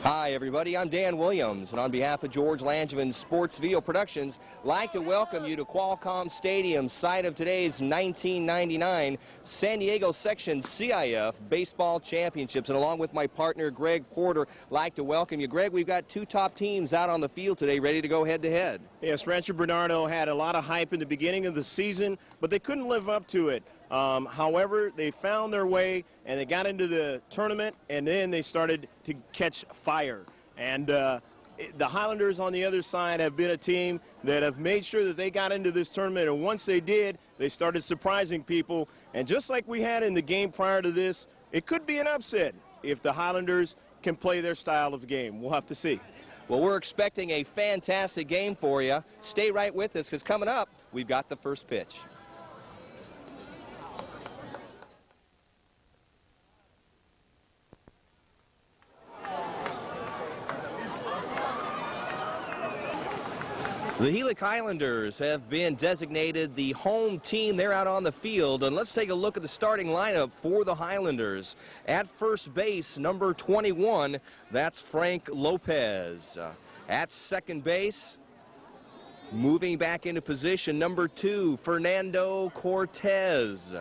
Hi everybody, I'm Dan Williams, and on behalf of George Langevin Sports Video Productions, I'd like to welcome you to Qualcomm Stadium, site of today's 1999 San Diego Section CIF Baseball Championships. And along with my partner Greg Porter, I'd like to welcome you. Greg, we've got two top teams out on the field today ready to go head-to-head. Yes, Rancho Bernardo had a lot of hype in the beginning of the season, but they couldn't live up to it. However, they found their way, and they got into the tournament, and then they started to catch fire. And the Highlanders on the other side have been a team that have made sure that they got into this tournament, and once they did, they started surprising people. And just like we had in the game prior to this, it could be an upset if the Highlanders can play their style of game. We'll have to see. Well, we're expecting a fantastic game for you. Stay right with us, because coming up, we've got the first pitch. The Helix Highlanders have been designated the home team. They're out on the field, and let's take a look at the starting lineup for the Highlanders. At first base, number 21, that's Frank Lopez. At second base, moving back into position, number 2, Fernando Cortez.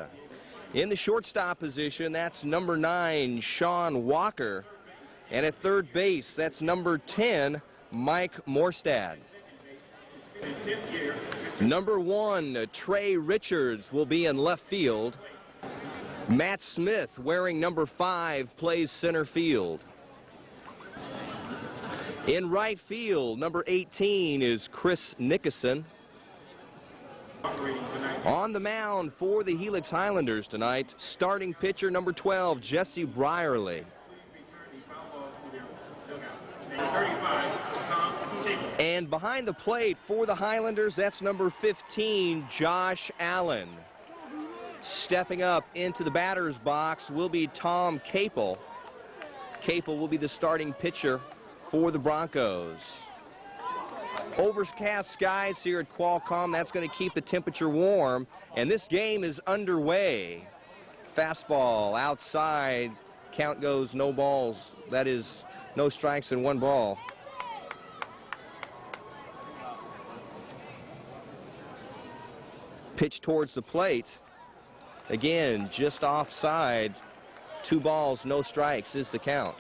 In the shortstop position, that's number 9, Sean Walker. And at third base, that's number 10, Mike Morstad. Number 1, Trey Richards will be in left field. Matt Smith, wearing number 5, plays center field. In right field, number 18 is Chris Nickerson. On the mound for the Helix Highlanders tonight, starting pitcher number 12, Jesse Brierly. And behind the plate for the Highlanders, that's number 15, Josh Allen. Stepping up into the batter's box will be Tom Capel. Capel will be the starting pitcher for the Broncos. Overcast skies here at Qualcomm. That's going to keep the temperature warm. And this game is underway. Fastball outside. Count goes no balls. That is no strikes and 1 ball. Pitch towards the plate. Again, just offside. 2 balls, no strikes is the count.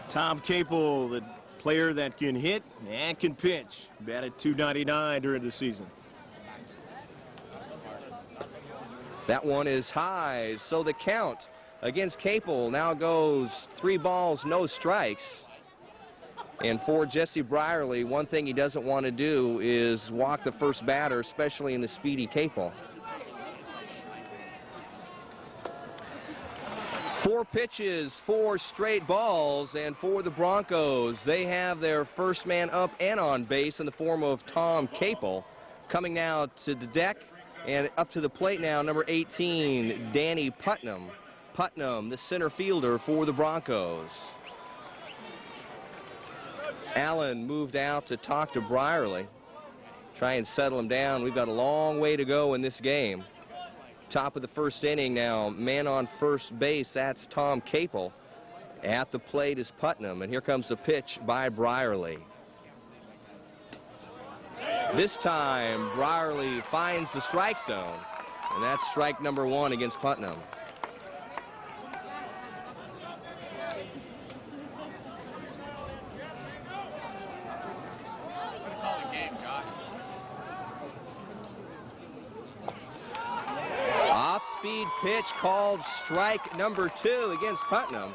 Tom Capel, the player that can hit and can pitch, batted .299 during the season. That one is high, so the count against Capel now goes 3 balls, no strikes. And for Jesse Brierly, one thing he doesn't want to do is walk the first batter, especially in the speedy Capel. 4 pitches, 4 straight balls, and for the Broncos, they have their first man up and on base in the form of Tom Capel. Coming now to the deck and up to the plate now, number 18, Danny Putnam. Putnam, the center fielder for the Broncos. Allen moved out to talk to Brierly, try and settle him down. We've got a long way to go in this game. Top of the first inning now, man on first base, that's Tom Capel. At the plate is Putnam, and here comes the pitch by Brierly. This time, Brierly finds the strike zone, and that's strike number 1 against Putnam. Off-speed pitch called strike number 2 against Putnam.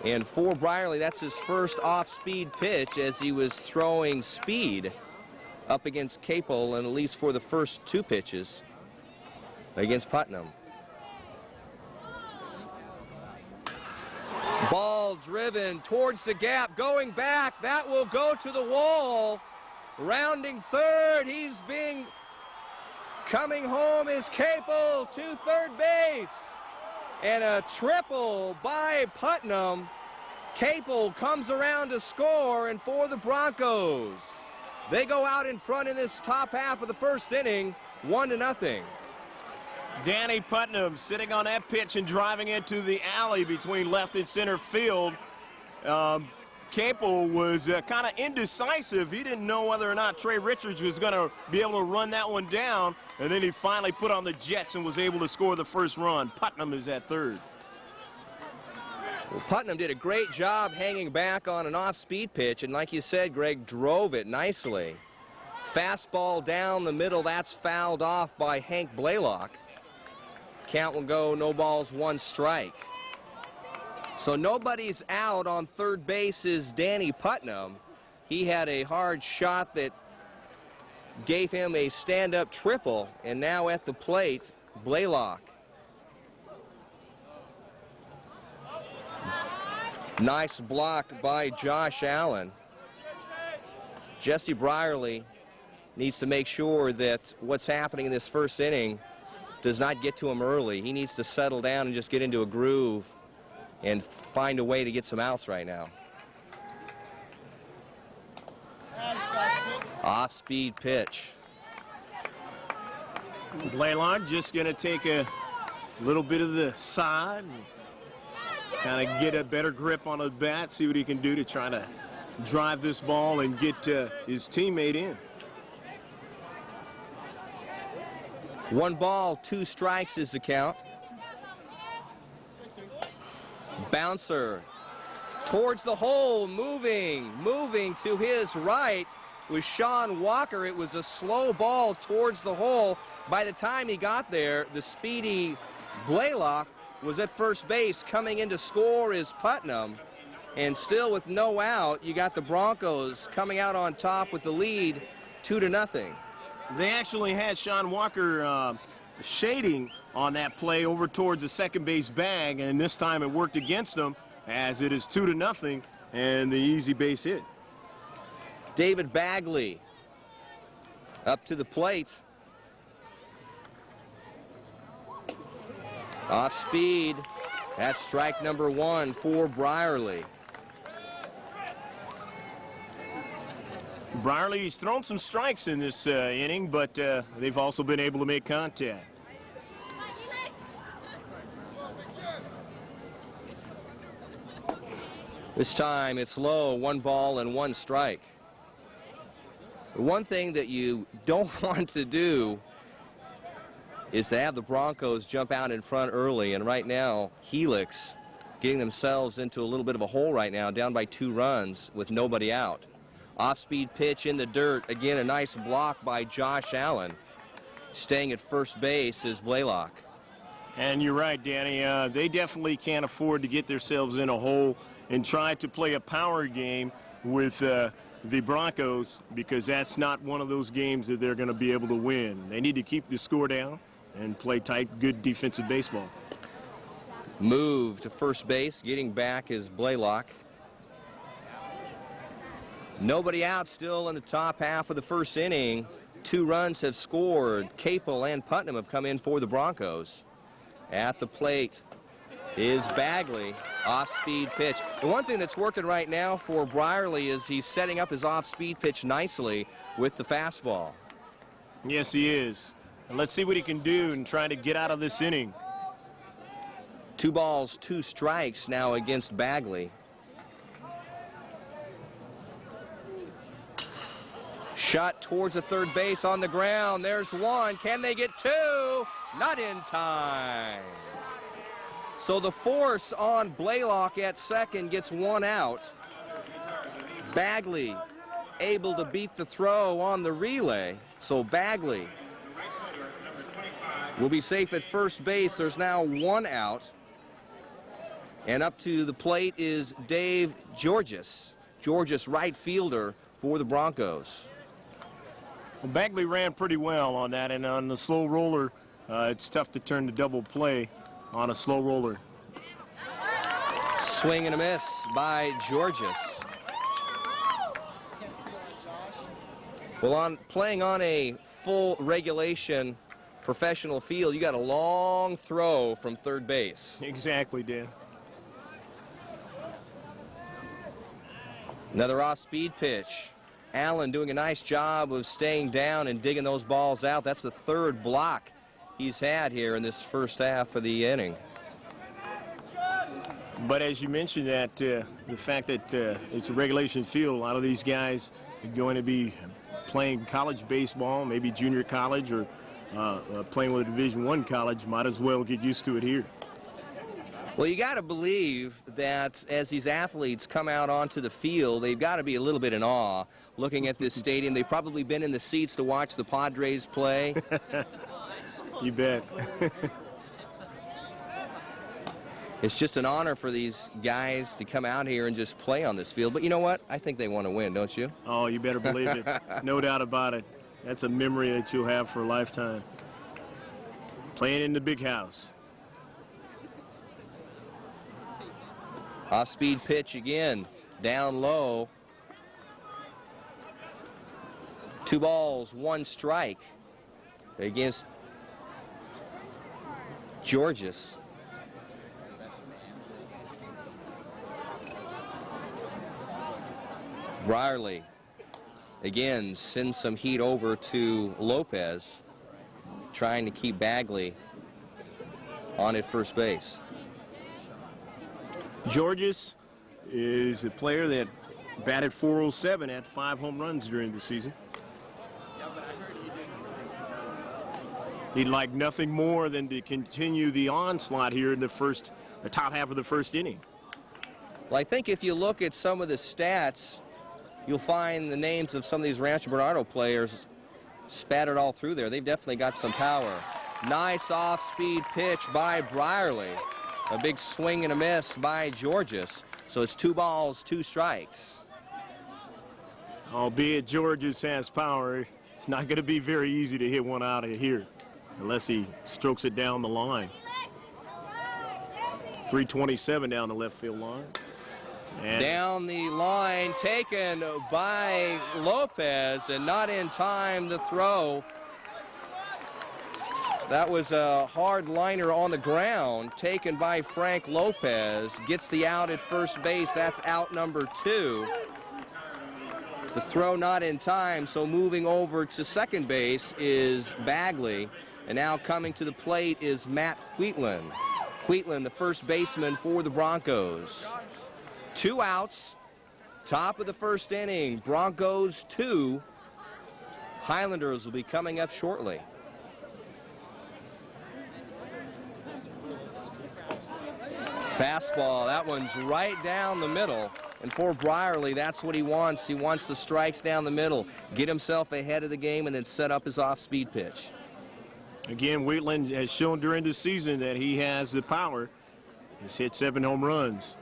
And for Brierly, that's his first off-speed pitch as he was throwing speed up against Capel, and at least for the first 2 pitches against Putnam. Ball driven towards the gap, going back. That will go to the wall. Rounding third, coming home is Capel to third base. And a triple by Putnam. Capel comes around to score, and for the Broncos, they go out in front in this top half of the first inning, 1-0. Danny Putnam sitting on that pitch and driving into the alley between left and center field. Capel was kind of indecisive. He didn't know whether or not Trey Richards was going to be able to run that one down, and then he finally put on the Jets and was able to score the first run. Putnam is at third. Well, Putnam did a great job hanging back on an off-speed pitch, and like you said, Greg, drove it nicely. Fastball down the middle, that's fouled off by Hank Blaylock. Count will go no balls, one strike. So nobody's out. On third base is Danny Putnam. He had a hard shot that gave him a stand-up triple, and now at the plate, Blaylock. Nice block by Josh Allen. Jesse Brierly needs to make sure that what's happening in this first inning does not get to him early. He needs to settle down and just get into a groove and find a way to get some outs right now. Off-speed pitch. Blaylock just going to take a little bit of the side and kind of get a better grip on the bat, see what he can do to try to drive this ball and get his teammate in. 1 ball, 2 strikes is the count. Bouncer towards the hole, moving to his right was Sean Walker. It was a slow ball towards the hole. By the time he got there, the speedy Blaylock was at first base. Coming in to score is Putnam. And still with no out, you got the Broncos coming out on top with the lead 2-0. They actually had Sean Walker shading on that play over towards the second base bag, and this time it worked against them as it is 2-0 and the easy base hit. David Bagley up to the plate. Off speed. That's strike number 1 for Brierly. Brierly's thrown some strikes in this inning, but they've also been able to make contact. This time it's low, 1 ball and 1 strike. The one thing that you don't want to do is to have the Broncos jump out in front early, and right now Helix getting themselves into a little bit of a hole right now, down by 2 runs with nobody out. Off-speed pitch in the dirt. Again, a nice block by Josh Allen. Staying at first base is Blaylock. And you're right, Danny. They definitely can't afford to get themselves in a hole and try to play a power game with the Broncos, because that's not one of those games that they're going to be able to win. They need to keep the score down and play tight, good defensive baseball. Move to first base. Getting back is Blaylock. Nobody out still in the top half of the first inning. 2 runs have scored. Capel and Putnam have come in for the Broncos. At the plate is Bagley. Off-speed pitch. The one thing that's working right now for Brierly is he's setting up his off-speed pitch nicely with the fastball. Yes, he is. And let's see what he can do and try to get out of this inning. 2 balls, 2 strikes now against Bagley. Shot towards the third base on the ground. There's 1. Can they get 2? Not in time. So the force on Blaylock at second gets 1 out. Bagley able to beat the throw on the relay. So Bagley will be safe at first base. There's now 1 out. And up to the plate is Dave Georges. Georges, right fielder for the Broncos. Well, Bagley ran pretty well on that, and on the slow roller, it's tough to turn the double play on a slow roller. Swing and a miss by Georges. Well, playing on a full regulation professional field, you got a long throw from third base. Exactly, Dan. Another off-speed pitch. Allen doing a nice job of staying down and digging those balls out. That's the 3rd block he's had here in this first half of the inning. But as you mentioned, that the fact that it's a regulation field, a lot of these guys are going to be playing college baseball, maybe junior college, or playing with a Division I college, might as well get used to it here. Well, you got to believe that as these athletes come out onto the field, they've got to be a little bit in awe looking at this stadium. They've probably been in the seats to watch the Padres play. You bet. It's just an honor for these guys to come out here and just play on this field. But you know what? I think they want to win, don't you? Oh, you better believe it. No doubt about it. That's a memory that you'll have for a lifetime. Playing in the big house. Off-speed pitch again, down low. 2 balls, 1 strike against Georges. Brierly again sends some heat over to Lopez, trying to keep Bagley on at first base. Georges is a player that batted .407, had 5 home runs during the season. He'd like nothing more than to continue the onslaught here in the top half of the first inning. Well, I think if you look at some of the stats, you'll find the names of some of these Rancho Bernardo players spattered all through there. They've definitely got some power. Nice off-speed pitch by Brierly. A big swing and a miss by Georges. So it's 2 balls, 2 strikes. Albeit Georges has power, it's not going to be very easy to hit one out of here unless he strokes it down the line. 327 down the left field line. And down the line, taken by Lopez, and not in time to throw. That was a hard liner on the ground, taken by Frank Lopez. Gets the out at first base. That's out number 2. The throw not in time, so moving over to second base is Bagley. And now coming to the plate is Matt Wheatland. Wheatland, the first baseman for the Broncos. 2 outs, top of the first inning. Broncos 2. Highlanders will be coming up shortly. Fastball, that one's right down the middle. And for Brierly, that's what he wants. He wants the strikes down the middle, get himself ahead of the game, and then set up his off-speed pitch. Again, Wheatland has shown during the season that he has the power. He's hit 7 home runs.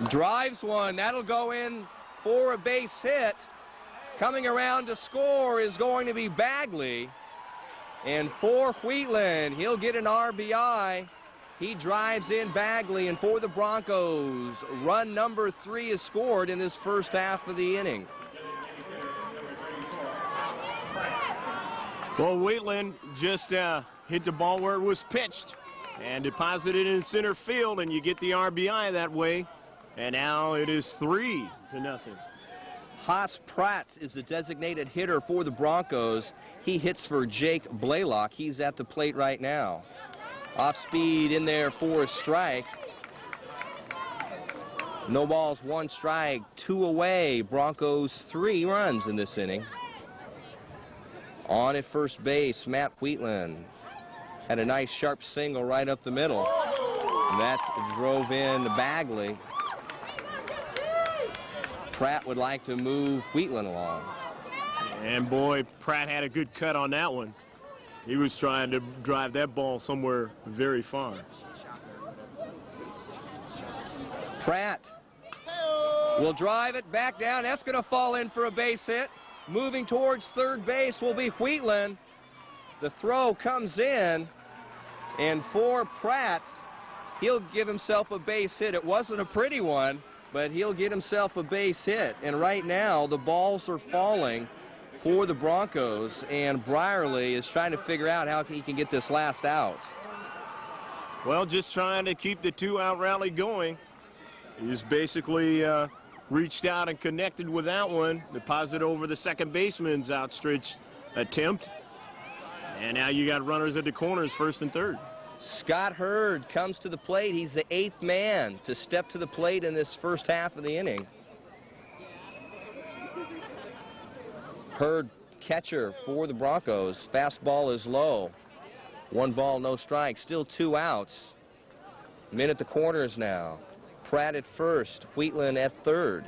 Drives one. That'll go in for a base hit. Coming around to score is going to be Bagley. And for Wheatland, he'll get an RBI. He drives in Bagley, and for the Broncos, run number 3 is scored in this first half of the inning. Well, Wheatland just hit the ball where it was pitched and deposited it in center field, and you get the RBI that way. And now it is 3-0. Haas Pratt is the designated hitter for the Broncos. He hits for Jake Blaylock. He's at the plate right now. Off speed in there for a strike. No balls, 1 strike, 2 away. Broncos 3 runs in this inning. On at first base, Matt Wheatland had a nice sharp single right up the middle. And that drove in Bagley. Pratt would like to move Wheatland along. And boy, Pratt had a good cut on that one. He was trying to drive that ball somewhere very far. Pratt will drive it back down. That's going to fall in for a base hit. Moving towards third base will be Wheatland. The throw comes in, and for Pratt, he'll give himself a base hit. It wasn't a pretty one, but he'll get himself a base hit. And right now, the balls are falling for the Broncos, and Brierly is trying to figure out how he can get this last out. Well, just trying to keep the 2-out rally going. He's basically reached out and connected with that one, deposited over the second baseman's outstretched attempt. And now you got runners at the corners, first and third. Scott Hurd comes to the plate. He's the 8th man to step to the plate in this first half of the inning. Hurd, catcher for the Broncos. Fastball is low. 1 ball, no strikes. Still 2 outs. Men at the corners now. Pratt at first. Wheatland at third.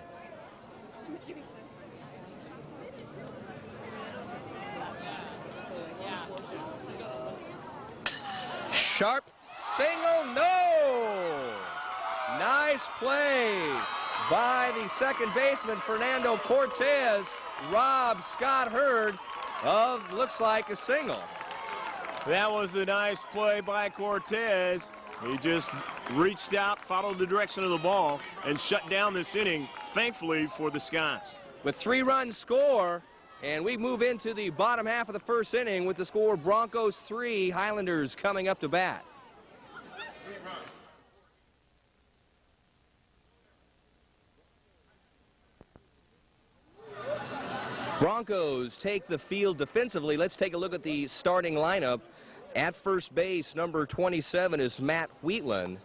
Sharp single, no! Nice play by the second baseman, Fernando Cortez. Robbed Scott Hurd of, looks like, a single. That was a nice play by Cortez. He just reached out, followed the direction of the ball, and shut down this inning, thankfully, for the Scots. With 3-run score, and we move into the bottom half of the first inning with the score Broncos 3, Highlanders coming up to bat. Broncos take the field defensively. Let's take a look at the starting lineup. At first base, number 27 is Matt Wheatland.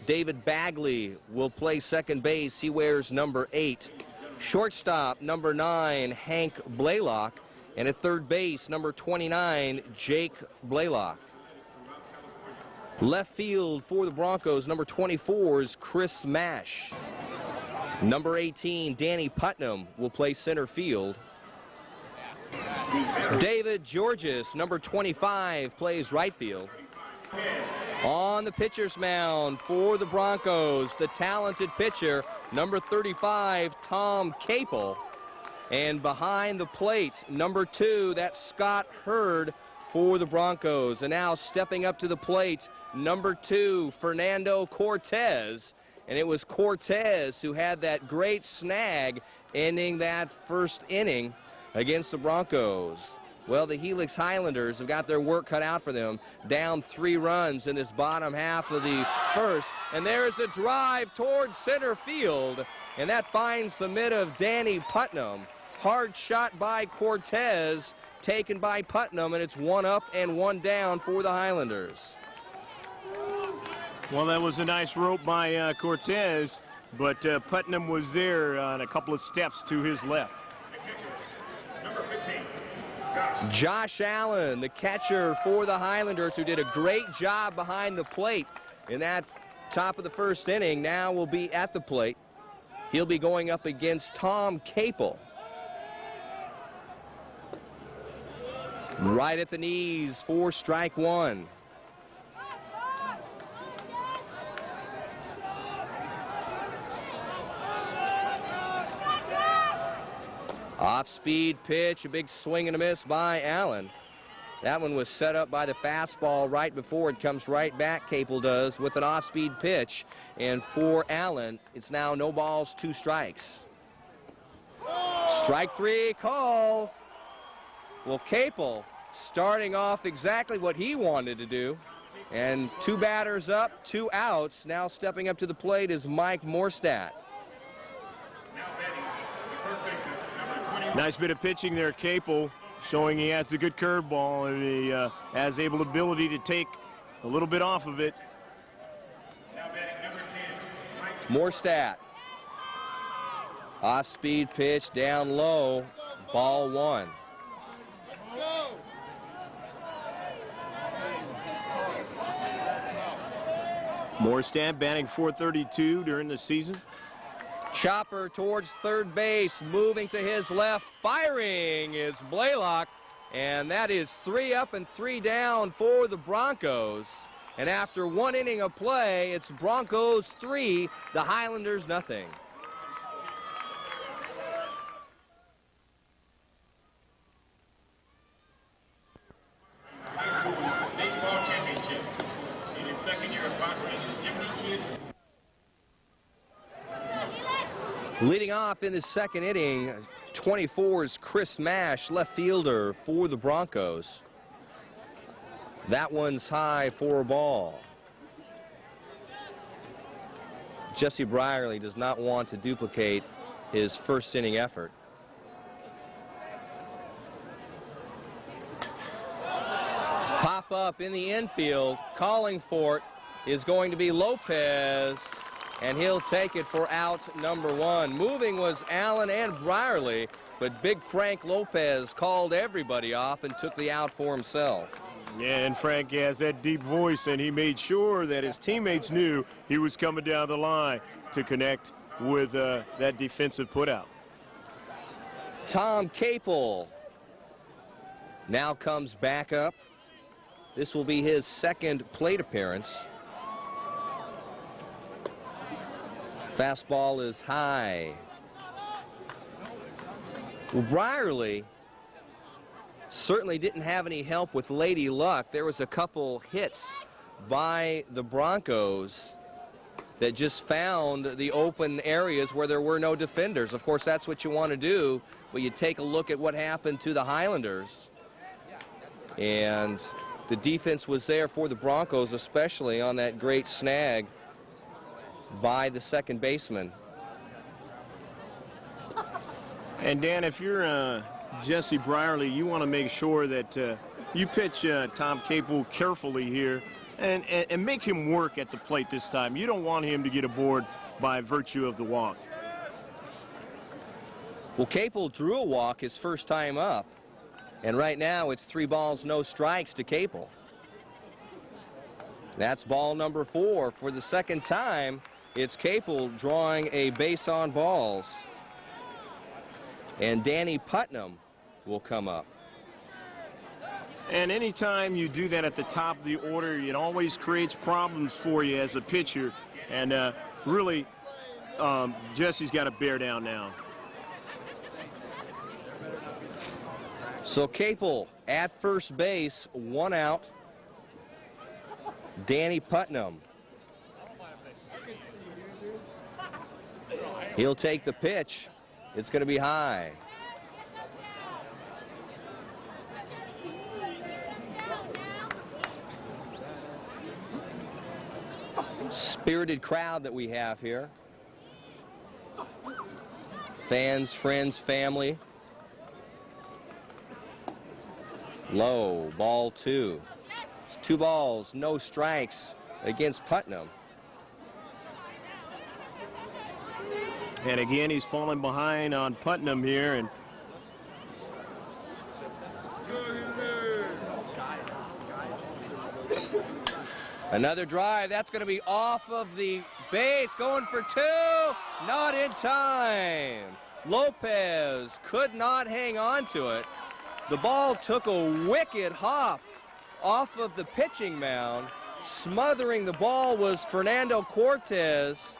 David Bagley will play second base. He wears number 8. Shortstop, number 9, Hank Blaylock. And at third base, number 29, Jake Blaylock. Left field for the Broncos, number 24 is Chris Mash. Number 18, Danny Putnam, will play center field. David Georges, number 25, plays right field. On the pitcher's mound for the Broncos, the talented pitcher, number 35, Tom Capel. And behind the plate, number 2, that's Scott Hurd for the Broncos. And now stepping up to the plate, number 2, Fernando Cortez. And it was Cortez who had that great snag ending that first inning against the Broncos. Well, the Helix Highlanders have got their work cut out for them. Down 3 runs in this bottom half of the first. And there's a drive towards center field. And that finds the mitt of Danny Putnam. Hard shot by Cortez, taken by Putnam, and it's 1 up and 1 down for the Highlanders. Well, that was a nice rope by Cortez, but Putnam was there on a couple of steps to his left. Josh Allen, the catcher for the Highlanders, who did a great job behind the plate in that top of the first inning, now will be at the plate. He'll be going up against Tom Capel. Right at the knees for strike 1. Off-speed pitch, a big swing and a miss by Allen. That one was set up by the fastball right before it comes right back, Capel does, with an off-speed pitch. And for Allen, it's now no balls, 2 strikes. Strike 3 called. Well, Capel starting off exactly what he wanted to do. And 2 batters up, 2 outs. Now stepping up to the plate is Mike Morstadt. Nice bit of pitching there, Capel, showing he has a good curveball and he has able ability to take a little bit off of it. Morstadt. Off-speed pitch down low. Ball 1. Morstadt batting .432 during the season. Chopper towards third base, moving to his left, firing is Blaylock, and that is 3 up and 3 down for the Broncos. And after 1 inning of play, it's Broncos 3, the Highlanders nothing. Leading off in the second inning, 24 is Chris Mash, left fielder for the Broncos. That one's high for a ball. Jesse Brierly does not want to duplicate his first inning effort. up in the infield. Calling for it is going to be Lopez, and he'll take it for out number 1. Moving was Allen and Brierly, but big Frank Lopez called everybody off and took the out for himself. Yeah, and Frank has that deep voice, and he made sure that his teammates knew he was coming down the line to connect with that defensive putout. Tom Capel now comes back up. This will be his second plate appearance. Fastball is high. Well, Brierly certainly didn't have any help with Lady Luck. There was a couple hits by the Broncos that just found the open areas where there were no defenders. Of course, that's what you want to do, but you take a look at what happened to the Highlanders. And the defense was there for the Broncos, especially on that great snag by the second baseman. And Dan, if you're Jesse Brierly, you want to make sure that you pitch Tom Capel carefully here and make him work at the plate this time. You don't want him to get aboard by virtue of the walk. Well, Capel drew a walk his first time up, and right now it's 3 balls, no strikes to Capel. That's ball number 4. For the second time, it's Capel drawing a base on balls. And Danny Putnam will come up. And anytime you do that at the top of the order, it always creates problems for you as a pitcher. And really, Jesse's got to bear down now. So Capel at first base, 1 out. Danny Putnam. He'll take the pitch. It's going to be high. Spirited crowd that we have here. Fans, friends, family. Low, ball 2. 2 balls, no strikes against Putnam. And again, he's falling behind on Putnam here. And another drive. That's going to be off of the base. Going for 2. Not in time. Lopez could not hang on to it. The ball took a wicked hop off of the pitching mound. Smothering the ball was Fernando Cortez.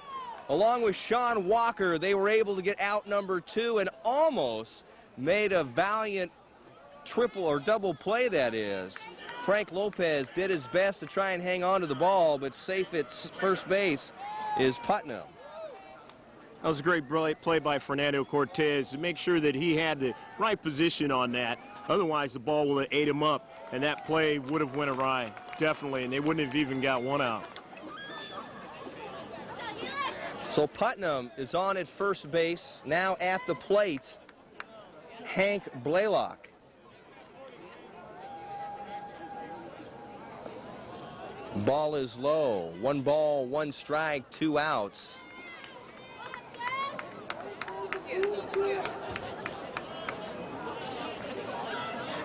Along with Sean Walker, they were able to get out number 2 and almost made a valiant triple or double play, that is. Frank Lopez did his best to try and hang on to the ball, but safe at first base is Putnam. That was a great play by Fernando Cortez to make sure that he had the right position on that. Otherwise, the ball would have ate him up, and that play would have went awry, definitely, and they wouldn't have even got 1 out. So Putnam is on at first base. Now at the plate, Hank Blaylock. Ball is low. 1 ball, 1 strike, 2 outs.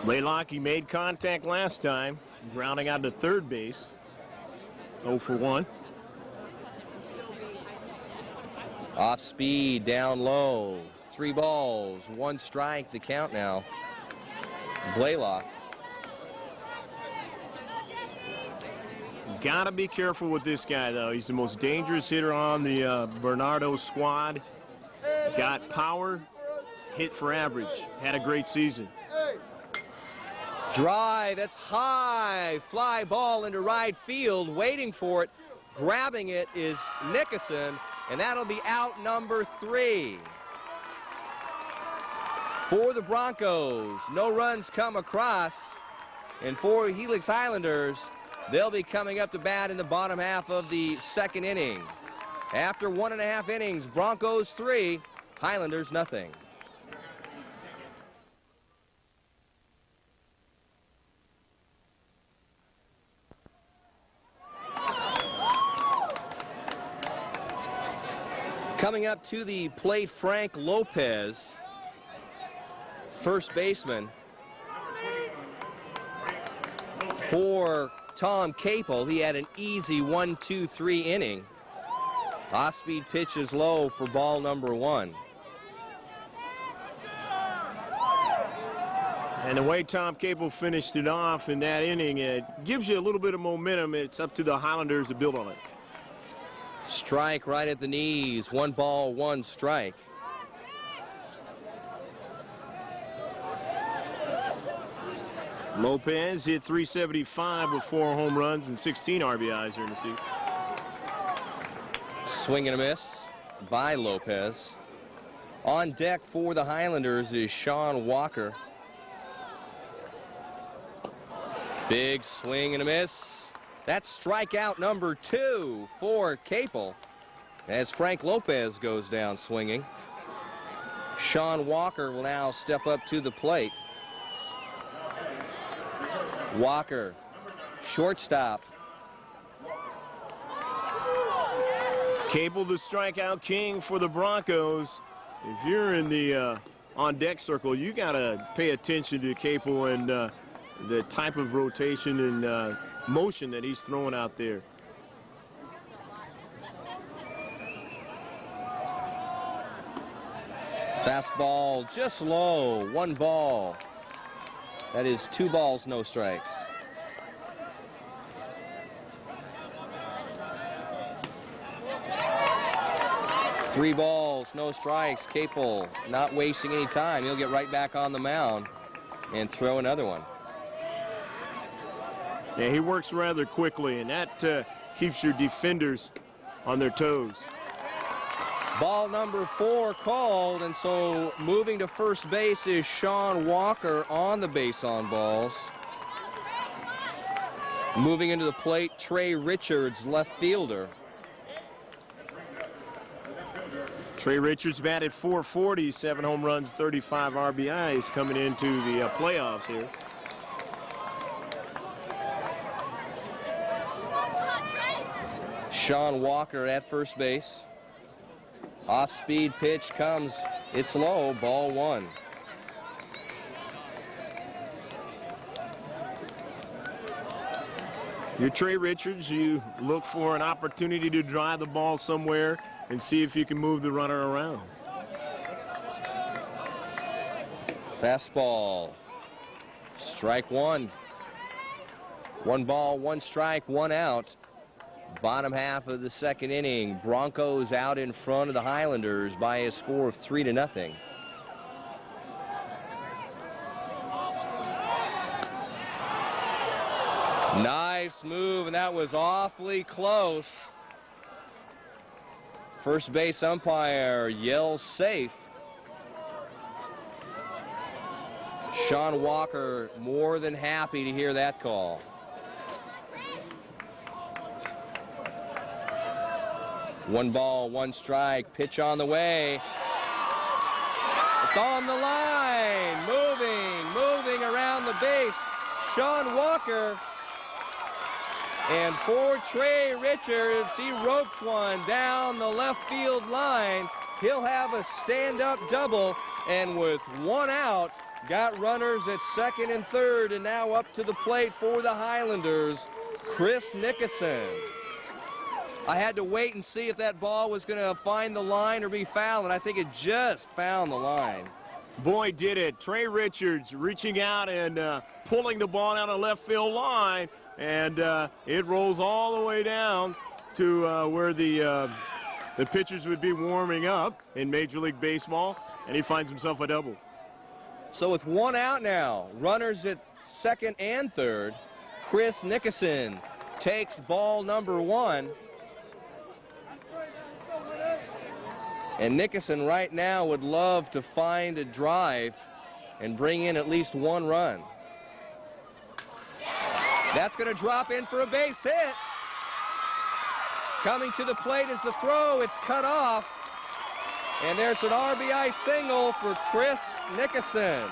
Blaylock, he made contact last time, grounding out to third base. 0 for 1. Off speed, down low. 3 balls, 1 strike, the count now. Blaylock. Got to be careful with this guy, though. He's the most dangerous hitter on the Bernardo squad. Got power, hit for average. Had a great season. Drive, that's high. Fly ball into right field, waiting for it. Grabbing it is Nickerson, and that'll be out number 3. For the Broncos, no runs come across. And for Helix Highlanders, they'll be coming up to bat in the bottom half of the 2nd inning. After 1.5 innings, Broncos 3, Highlanders nothing. Coming up to the plate, Frank Lopez, first baseman. For Tom Capel, he had an easy 1-2-3 inning. Off-speed pitch is low for ball number 1. And the way Tom Capel finished it off in that inning, it gives you a little bit of momentum. It's up to the Highlanders to build on it. Strike right at the knees. 1 ball, 1 strike. Lopez hit .375 with 4 home runs and 16 RBIs here in the season. Swing and a miss by Lopez. On deck for the Highlanders is Sean Walker. Big swing and a miss. That's strikeout number 2 for Capel as Frank Lopez goes down swinging. Sean Walker will now step up to the plate. Walker, shortstop. Capel, the strikeout king for the Broncos. If you're in the on-deck circle, you got to pay attention to Capel and the type of rotation and motion that he's throwing out there. Fastball just low. 1 ball. That is 2 balls, no strikes. Three balls, no strikes. Capel not wasting any time. He'll get right back on the mound and throw another one. Yeah, he works rather quickly, and that keeps your defenders on their toes. Ball number 4 called, and so moving to first base is Sean Walker on the base on balls. Moving into the plate, Trey Richards, left fielder. Trey Richards batted .440, 7 home runs, 35 RBIs coming into the playoffs here. Sean Walker at first base. Off-speed pitch comes. It's low. Ball 1. You're Trey Richards. You look for an opportunity to drive the ball somewhere and see if you can move the runner around. Fastball. Strike 1. 1 ball, 1 strike, 1 out. Bottom half of the second inning. Broncos out in front of the Highlanders by a score of 3-0. Nice move, and that was awfully close. First base umpire yells safe. Sean Walker more than happy to hear that call. One ball, 1 strike, pitch on the way. It's on the line, moving around the base. Sean Walker. And for Trey Richards, he ropes one down the left field line. He'll have a stand-up double, and with 1 out, got runners at second and third, and now up to the plate for the Highlanders, Chris Nickerson. I had to wait and see if that ball was going to find the line or be foul, and I think it just found the line. Boy, did it. Trey Richards reaching out and pulling the ball down the left field line, and it rolls all the way down to where the pitchers would be warming up in Major League Baseball, and he finds himself a double. So with 1 out now, runners at second and third, Chris Nickerson takes ball number 1. And Nickerson right now would love to find a drive and bring in at least 1 run. That's going to drop in for a base hit. Coming to the plate is the throw. It's cut off. And there's an RBI single for Chris Nickerson.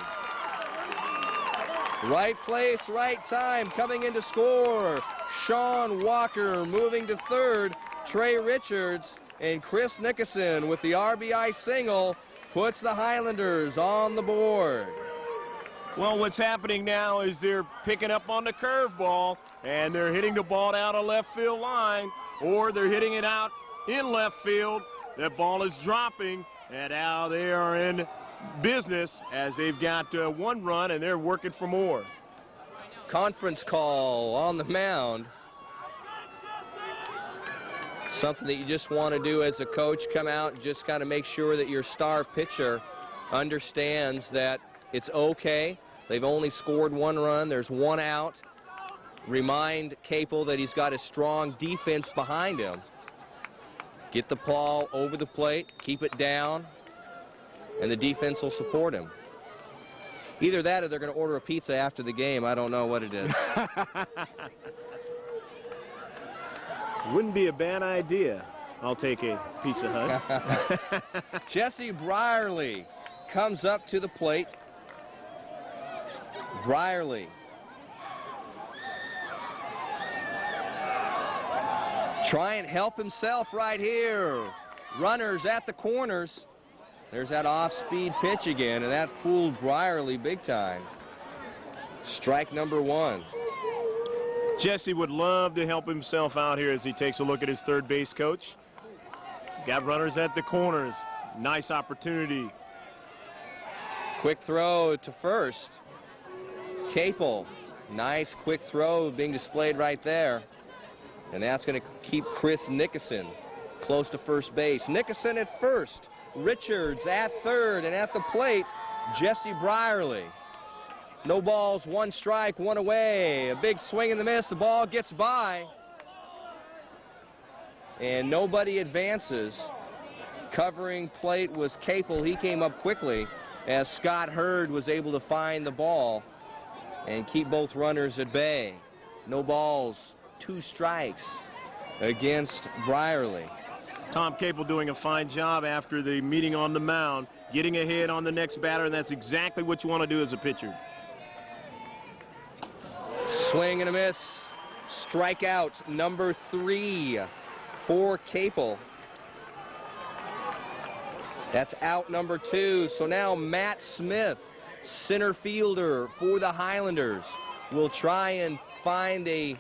Right place, right time. Coming in to score, Sean Walker. Moving to third, Trey Richards. and Chris Nickerson with the RBI single puts the Highlanders on the board. Well, what's happening now is they're picking up on the curveball, and they're hitting the ball down a left field line, or they're hitting it out in left field. That ball is dropping, and now they are in business as they've got 1 run, and they're working for more. Conference call on the mound. Something that you just want to do as a coach, come out and just kind of make sure that your star pitcher understands that it's okay. They've only scored 1 run. There's 1 out. Remind Capel that he's got a strong defense behind him. Get the ball over the plate, keep it down, and the defense will support him. Either that or they're going to order a pizza after the game. I don't know what it is. Wouldn't be a bad idea. I'll take a Pizza Hut. Jesse Brierly comes up to the plate. Brierly. Try and help himself right here. Runners at the corners. There's that off-speed pitch again, and that fooled Brierly big time. Strike number 1. Jesse would love to help himself out here as he takes a look at his third base coach. Got runners at the corners. Nice opportunity. Quick throw to first. Capel. Nice quick throw being displayed right there. And that's going to keep Chris Nickerson close to first base. Nickerson at first. Richards at third, and at the plate, Jesse Brierly. No balls, 1 strike, 1 away. A big swing and the miss. The ball gets by. And nobody advances. Covering plate was Capel. He came up quickly as Scott Hurd was able to find the ball and keep both runners at bay. No balls, 2 strikes against Brierly. Tom Capel doing a fine job after the meeting on the mound, getting ahead on the next batter, and that's exactly what you want to do as a pitcher. Swing and a miss. Strikeout number 3 for Capel. That's out number 2. So now Matt Smith, center fielder for the Highlanders, will try and find a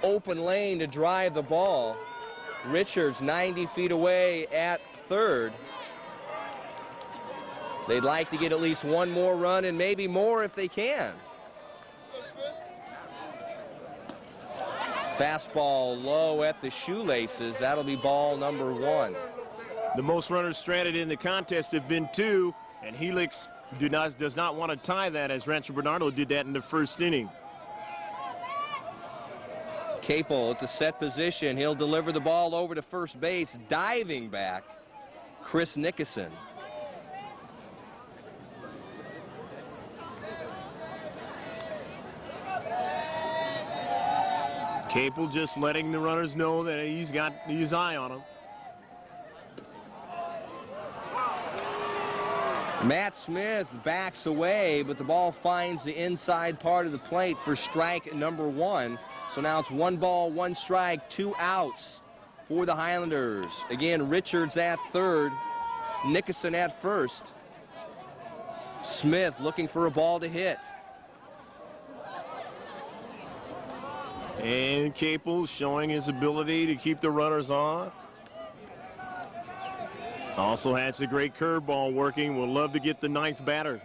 open lane to drive the ball. Richards 90 feet away at third. They'd like to get at least 1 more run and maybe more if they can. Fastball low at the shoelaces. That'll be ball number 1. The most runners stranded in the contest have been 2, and Helix does not want to tie that, as Rancho Bernardo did that in the first inning. Capel at the set position. He'll deliver the ball over to first base. Diving back, Chris Nickerson. Capel just letting the runners know that he's got his eye on them. Matt Smith backs away, but the ball finds the inside part of the plate for strike number 1. So now it's 1 ball, 1 strike, 2 outs for the Highlanders. Again, Richards at third, Nickerson at first. Smith looking for a ball to hit. And Capel showing his ability to keep the runners on. Also has a great curveball working. We'll love to get the 9th batter.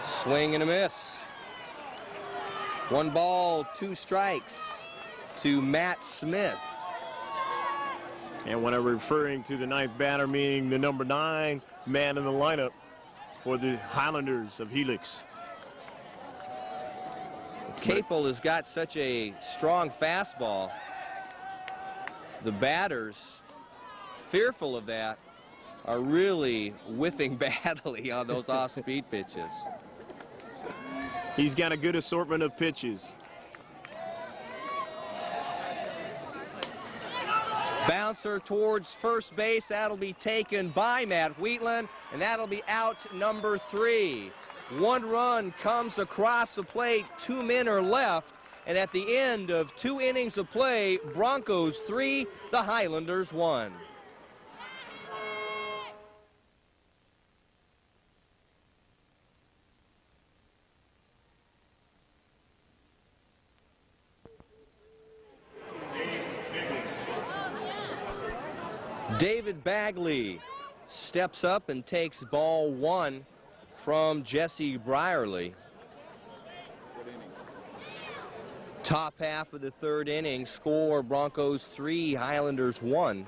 Swing and a miss. 1 ball, 2 strikes to Matt Smith. And when I'm referring to the 9th batter, meaning the number 9 man in the lineup for the Highlanders of Helix. Capel has got such a strong fastball. The batters, fearful of that, are really whiffing badly on those off-speed pitches. He's got a good assortment of pitches. Bouncer towards first base. That'll be taken by Matt Wheatland, and that'll be out number 3. 1 run comes across the plate. 2 men are left, And at the end of 2 innings of play, Broncos 3, the Highlanders 1. David Bagley steps up and takes ball 1 from Jesse Brierly. Top half of the 3rd inning, score Broncos 3, Highlanders 1.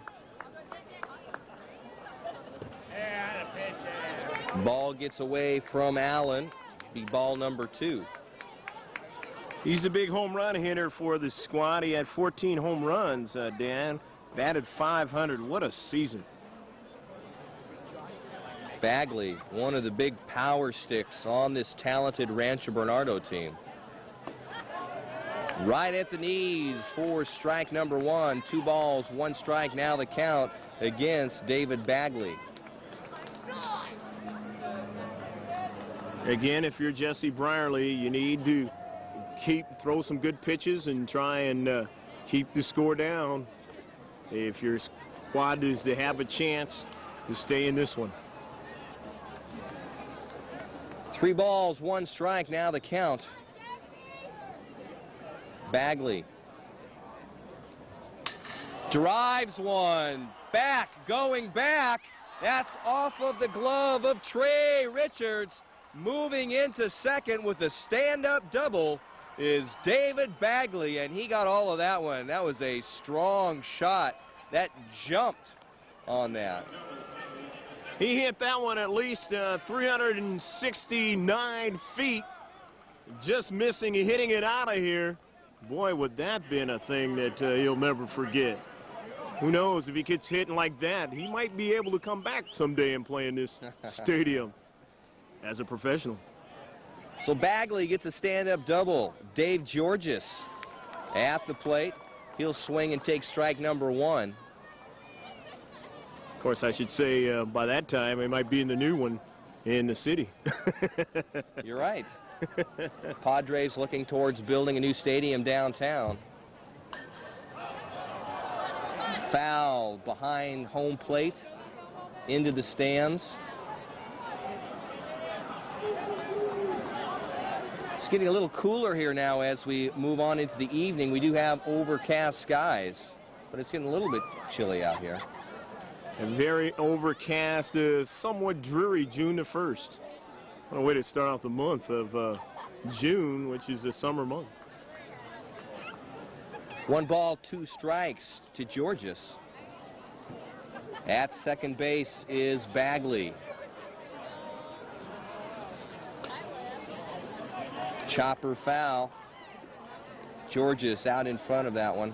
Ball gets away from Allen, be ball number 2. He's a big home run hitter for the squad. He had 14 home runs, Dan. Batted .500. What a season. Bagley, one of the big power sticks on this talented Rancho Bernardo team. Right at the knees for strike number 1. 2 balls, 1 strike. Now the count against David Bagley. Again, if you're Jesse Brierly, you need to throw some good pitches and try and keep the score down if your squad is to have a chance to stay in this one. 3 balls, 1 strike. Now the count. Bagley drives one back, going back. That's off of the glove of Trey Richards. Moving into second with a stand-up double is David Bagley, and he got all of that one. That was a strong shot. That jumped on that. He hit that one at least 369 feet. Just missing and hitting it out of here. Boy, would that been a thing that he'll never forget. Who knows, if he gets hitting like that, he might be able to come back someday and play in this stadium as a professional. So Bagley gets a stand-up double. Dave Georges at the plate. He'll swing and take strike number 1. Of course, I should say by that time, he might be in the new one in the city. You're right. Padres looking towards building a new stadium downtown. Foul behind home plate into the stands. It's getting a little cooler here now as we move on into the evening. We do have overcast skies, but it's getting a little bit chilly out here. A very overcast, somewhat dreary June the 1st. What a way to start off the month of June, which is a summer month. 1 ball, 2 strikes to Georges. At second base is Bagley. Chopper foul. Georges out in front of that one.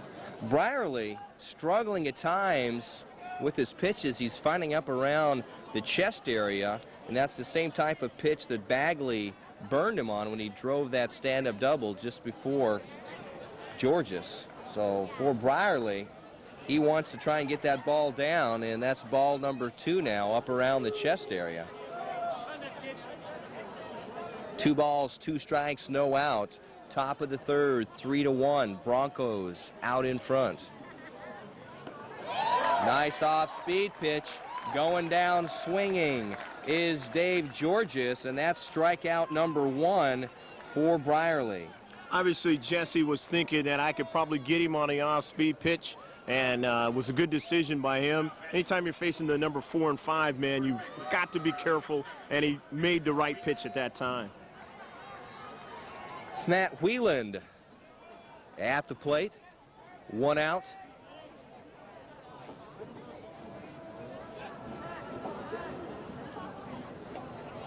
Brierly struggling at times with his pitches. He's finding up around the chest area, and that's the same type of pitch that Bagley burned him on when he drove that stand-up double just before Georges. So for Brierly, he wants to try and get that ball down, and that's ball number 2 now, up around the chest area. 2 balls, 2 strikes, no out. Top of the 3rd, 3-1. Broncos out in front. Nice off-speed pitch. Going down swinging is Dave Georges, and that's strikeout number 1 for Brierly. Obviously, Jesse was thinking that I could probably get him on the off-speed pitch, and it was a good decision by him. Anytime you're facing the number 4 and 5 man, you've got to be careful, and he made the right pitch at that time. Matt Wheeland at the plate. 1 out.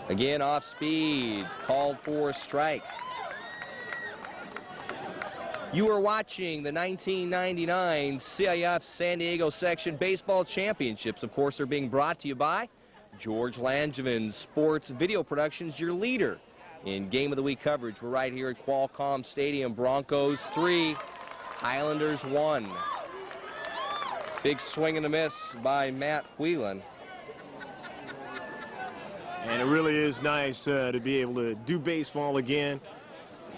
Again, off speed, called for a strike. You are watching the 1999 CIF San Diego Section Baseball Championships. Of course, they're being brought to you by George Langevin Sports Video Productions, your leader in Game of the Week coverage. We're right here at Qualcomm Stadium. Broncos 3, Highlanders 1. Big swing and a miss by Matt Wheelan. And it really is nice to be able to do baseball again.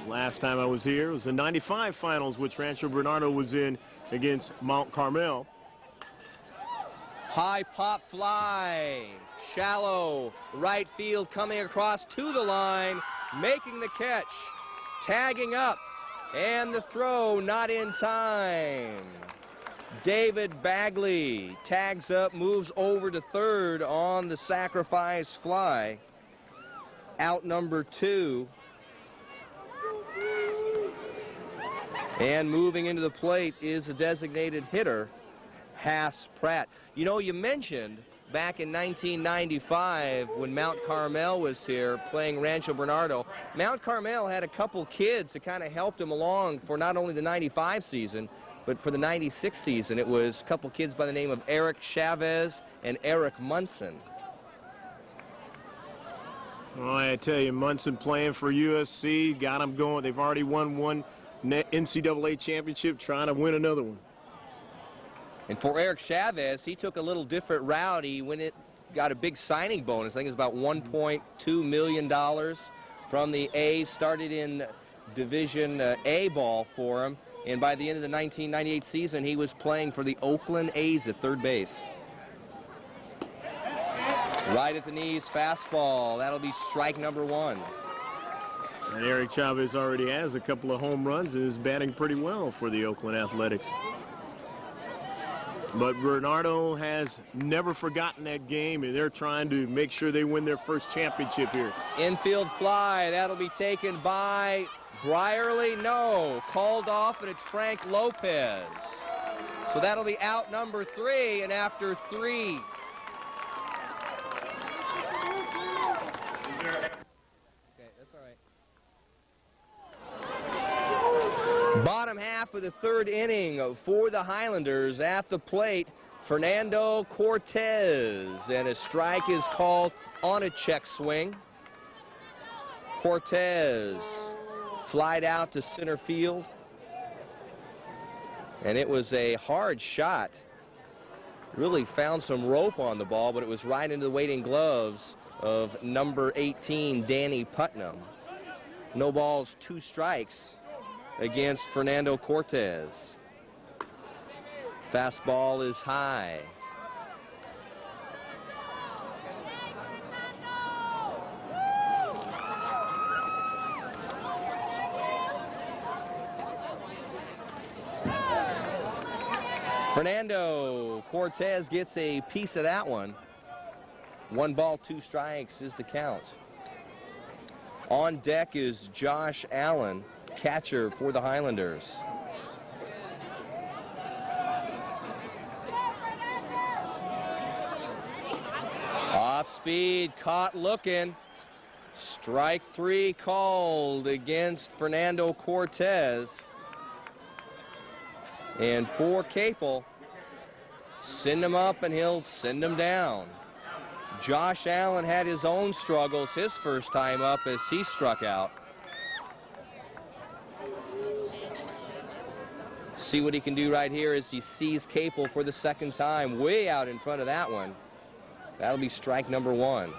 Last time I was here, it was the 95 finals, which Rancho Bernardo was in against Mount Carmel. High pop fly, shallow right field coming across to the line, making the catch, tagging up, and the throw not in time. David Bagley tags up, moves over to third on the sacrifice fly. Out number 2. And moving into the plate is a designated hitter, Haas Pratt. You know, you mentioned back in 1995 when Mount Carmel was here playing Rancho Bernardo, Mount Carmel had a couple kids that kind of helped him along for not only the 95 season, but for the 96 season. It was a couple kids by the name of Eric Chavez and Eric Munson. Well, I tell you, Munson playing for USC, got them going. They've already won one NCAA championship, trying to win another one. And for Eric Chavez, he took a little different route. He got a big signing bonus. I think it's about $1.2 million from the A's. Started in Division A ball for him. And by the end of the 1998 season, he was playing for the Oakland A's at third base. Right at the knees, fastball. That'll be strike number 1. And Eric Chavez already has a couple of home runs and is batting pretty well for the Oakland Athletics. But Bernardo has never forgotten that game, and they're trying to make sure they win their first championship here. Infield fly. That'll be taken by Brierly. No. Called off, and it's Frank Lopez. So that'll be out number 3, and after 3. Bottom half of the third inning for the Highlanders. At the plate, Fernando Cortez, and a strike is called on a check swing. Cortez flied out to center field, and it was a hard shot. Really found some rope on the ball, but it was right into the waiting gloves of number 18, Danny Putnam. No balls, 2 strikes against Fernando Cortez. Fastball is high. Fernando Cortez gets a piece of that one. 1 ball, 2 strikes is the count. On deck is Josh Allen, catcher for the Highlanders. Off speed, caught looking. Strike 3 called against Fernando Cortez. And for Capel, send him up and he'll send him down. Josh Allen had his own struggles his first time up as he struck out. See what he can do right here as he sees Capel for the second time, way out in front of that one. That'll be strike number 1.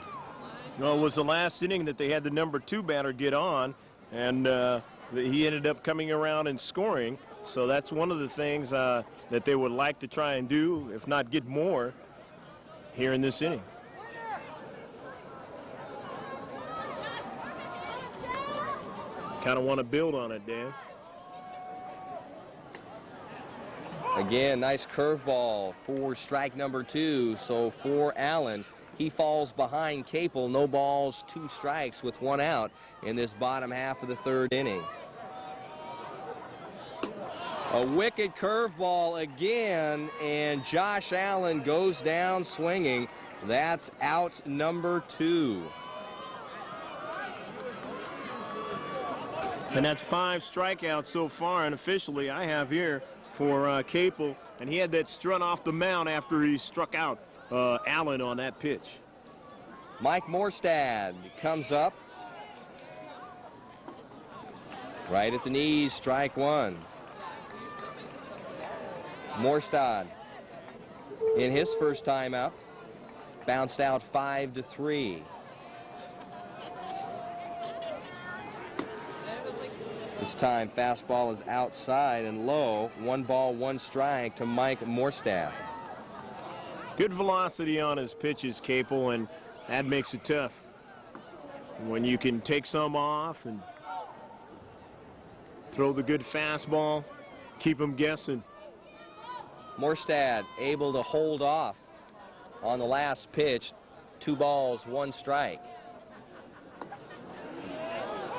Well, it was the last inning that they had the number 2 batter get on, and he ended up coming around and scoring. So that's one of the things that they would like to try and do, if not get more, here in this inning. Kind of want to build on it, Dan. Again, nice curveball for strike number 2. So for Allen, he falls behind Capel. No balls, 2 strikes with 1 out in this bottom half of the third inning. A wicked curveball again, and Josh Allen goes down swinging. That's out number 2. And that's 5 strikeouts so far, and officially I have here for Capel, and he had that strut off the mound after he struck out Allen on that pitch. Mike Morstad comes up. Right at the knees, strike 1. Morstad, in his first time up, bounced out 5-3. This time fastball is outside and low. 1 ball, 1 strike to Mike Morstad. Good velocity on his pitches, Capel, and that makes it tough. When you can take some off and throw the good fastball, keep them guessing. Morstad able to hold off on the last pitch. 2 balls, 1 strike.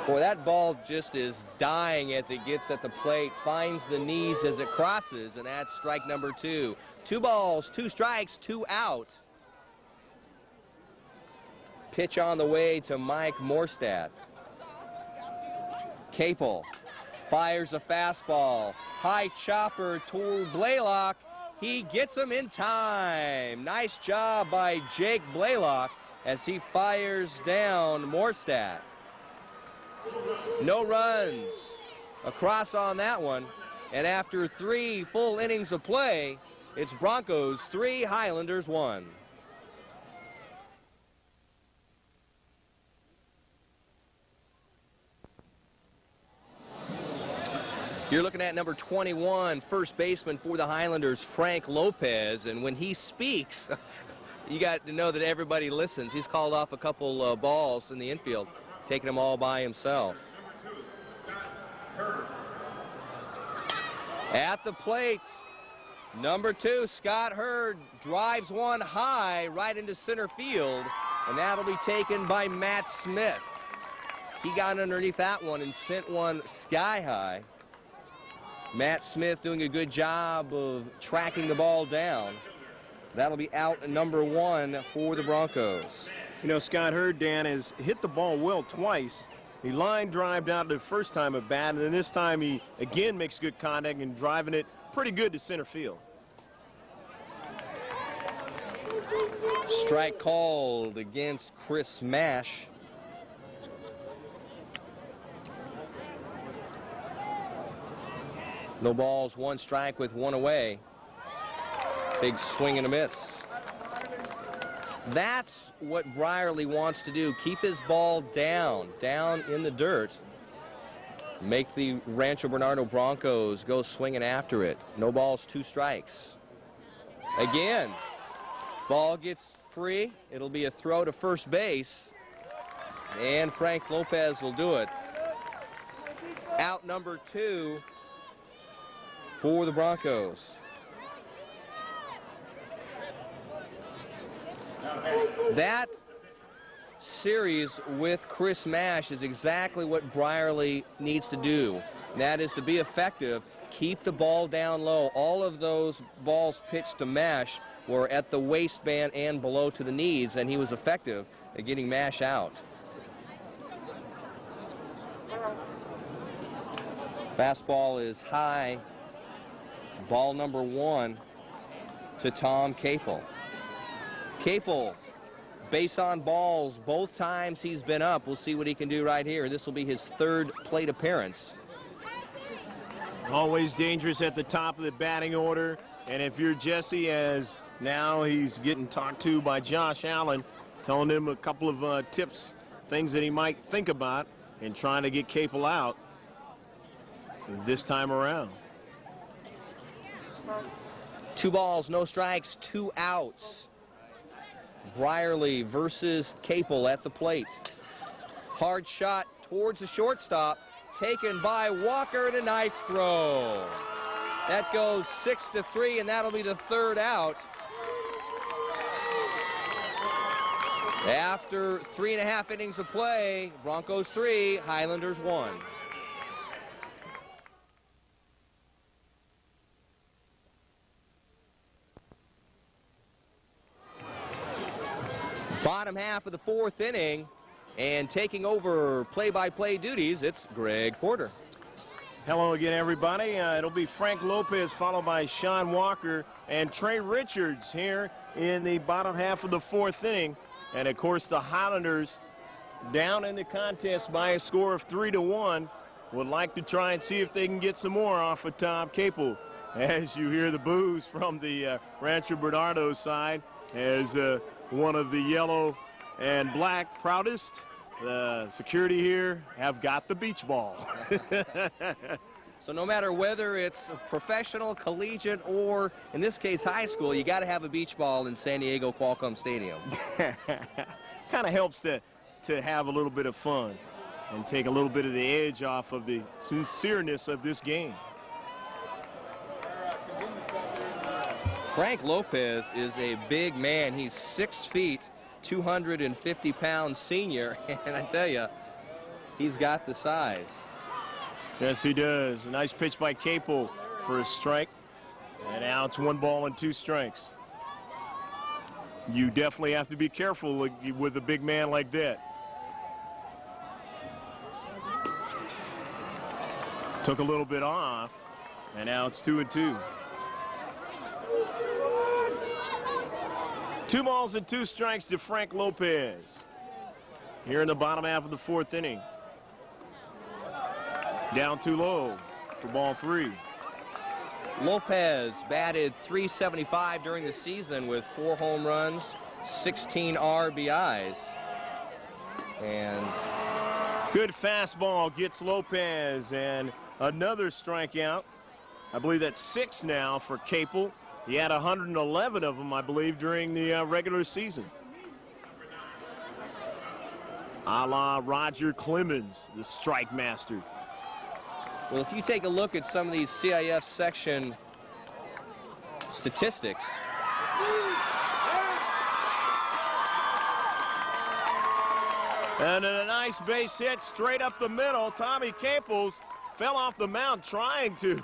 Boy, that ball just is dying as it gets at the plate, finds the knees as it crosses, and that's strike number 2. 2 balls, 2 strikes, 2 out. Pitch on the way to Mike Morstad. Capel fires a fastball. High chopper to Blaylock. He gets him in time. Nice job by Jake Blaylock as he fires down Morstad. No runs across on that one. And after 3 full innings of play, it's Broncos 3, Highlanders 1. You're looking at number 21, first baseman for the Highlanders, Frank Lopez. And when he speaks, you got to know that everybody listens. He's called off a couple balls in the infield, taking them all by himself. At the plate, number 2, Scott Hurd drives one high right into center field, and that'll be taken by Matt Smith. He got underneath that one and sent one sky high. Matt Smith doing a good job of tracking the ball down. That'll be out number 1 for the Broncos. You know, Scott Hurd, Dan, has hit the ball well twice. He line drived out the first time at bat, and then this time he again makes good contact and driving it pretty good to center field. Strike called against Chris Mash. No balls, 1 strike with 1 away. Big swing and a miss. That's what Brierley wants to do. Keep his ball down in the dirt. Make the Rancho Bernardo Broncos go swinging after it. No balls, 2 strikes. Again, ball gets free. It'll be a throw to first base. And Frank Lopez will do it. Out number 2 for the Broncos. That series with Chris Mash is exactly what Brierley needs to do. And that is to be effective, keep the ball down low. All of those balls pitched to Mash were at the waistband and below to the knees, and he was effective at getting Mash out. Fastball is high. Ball number 1 to Tom Capel. Capel, base on balls both times he's been up. We'll see what he can do right here. This will be his 3rd plate appearance. Always dangerous at the top of the batting order. And if you're Jesse, as now he's getting talked to by Josh Allen, telling him a couple of tips, things that he might think about in trying to get Capel out this time around. 2 balls, no strikes, 2 outs. Brierley versus Capel at the plate. Hard shot towards the shortstop, taken by Walker, and a nice throw. That goes 6-3, and that'll be the 3rd out. After 3.5 innings of play, Broncos 3, Highlanders 1. Bottom half of the 4th inning, and taking over play-by-play duties, it's Greg Porter. Hello again, everybody. It'll be Frank Lopez followed by Sean Walker and Trey Richards here in the bottom half of the 4th inning. And, of course, the Highlanders down in the contest by a score of 3-1. Would like to try and see if they can get some more off of Tom Capel. As you hear the boos from the Rancho Bernardo side, as one of the yellow and black proudest the security here have got the beach ball. So no matter whether it's professional, collegiate, or in this case high school, you got to have a beach ball in San Diego Qualcomm Stadium. Kind of helps to have a little bit of fun and take a little bit of the edge off of the sincereness of this game. Frank Lopez is a big man. He's 6 feet, 250-pound senior, and I tell you, he's got the size. Yes, he does. A nice pitch by Capel for a strike. And now it's 1 ball and 2 strikes. You definitely have to be careful with a big man like that. Took a little bit off, and now it's 2-2. 2 balls and 2 strikes to Frank Lopez here in the bottom half of the 4th inning. Down too low for ball 3. Lopez batted .375 during the season with 4 home runs, 16 RBIs. And good fastball gets Lopez, and another strikeout. I believe that's 6 now for Capel. He had 111 of them, I believe, during the regular season. A la Roger Clemens, the strike master. well, if you take a look at some of these CIF section statistics, and a nice base hit straight up the middle. Tommy Capels fell off the mound trying to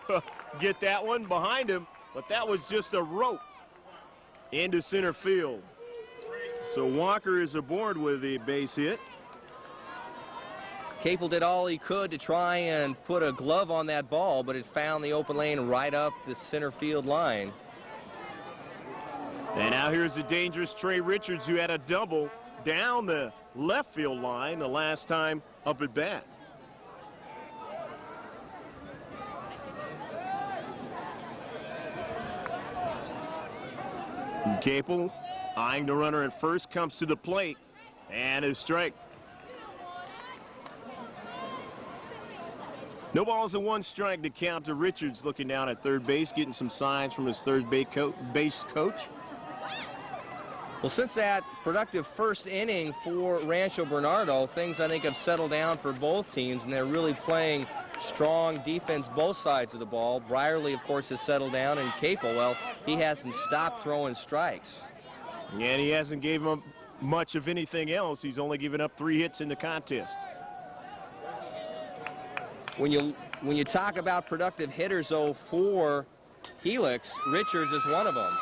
get that one behind him, but that was just a rope into center field. So Walker is aboard with a base hit. Capel did all he could to try and put a glove on that ball, but it found the open lane right up the center field line. And now here's the dangerous Trey Richards, who had a double down the left field line the last time up at bat. Capel eyeing the runner at first, comes to the plate, and a strike. No balls and 1 strike to count to Richards, looking down at third base, getting some signs from his third base coach. Well, since that productive first inning for Rancho Bernardo, things I think have settled down for both teams, and they're really playing strong defense both sides of the ball. Brierly, of course, has settled down, and Capel, well, he hasn't stopped throwing strikes. Yeah, and he hasn't given up much of anything else. He's only given up 3 hits in the contest. When you talk about productive hitters, though, for Helix, Richards is one of them.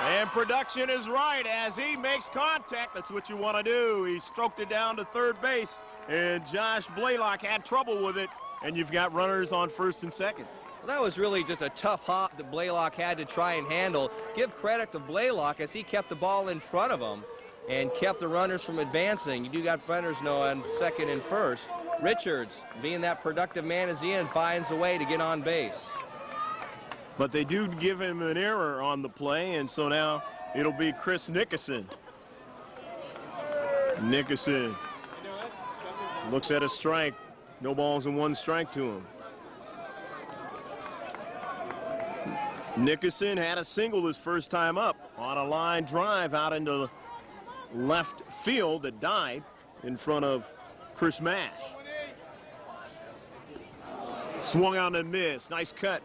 And production is right as he makes contact. That's what you want to do. He stroked it down to third base, and Josh Blaylock had trouble with it, and you've got runners on first and second. Well, that was really just a tough hop that Blaylock had to try and handle. Give credit to Blaylock as he kept the ball in front of him and kept the runners from advancing. You do got runners now on second and first. Richards, being that productive man as he is, finds a way to get on base. But they do give him an error on the play, and so now it'll be Chris Nickerson. Nickerson looks at a strike. No balls and 1 strike to him. Nickerson had a single his first time up on a line drive out into left field that died in front of Chris Mash. Swung on and missed. Nice cut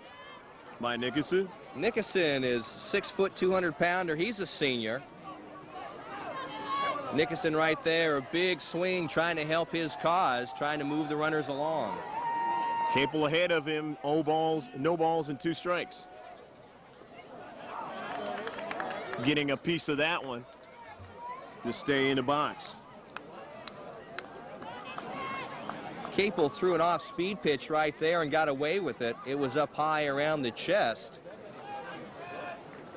by Nickerson. Nickerson is 6 foot, 200-pounder. He's a senior. Nickerson right there, a big swing trying to help his cause, trying to move the runners along. Capel ahead of him, no balls and 2 strikes. Getting a piece of that one to stay in the box. Capel threw an off-speed pitch right there and got away with it. It was up high around the chest.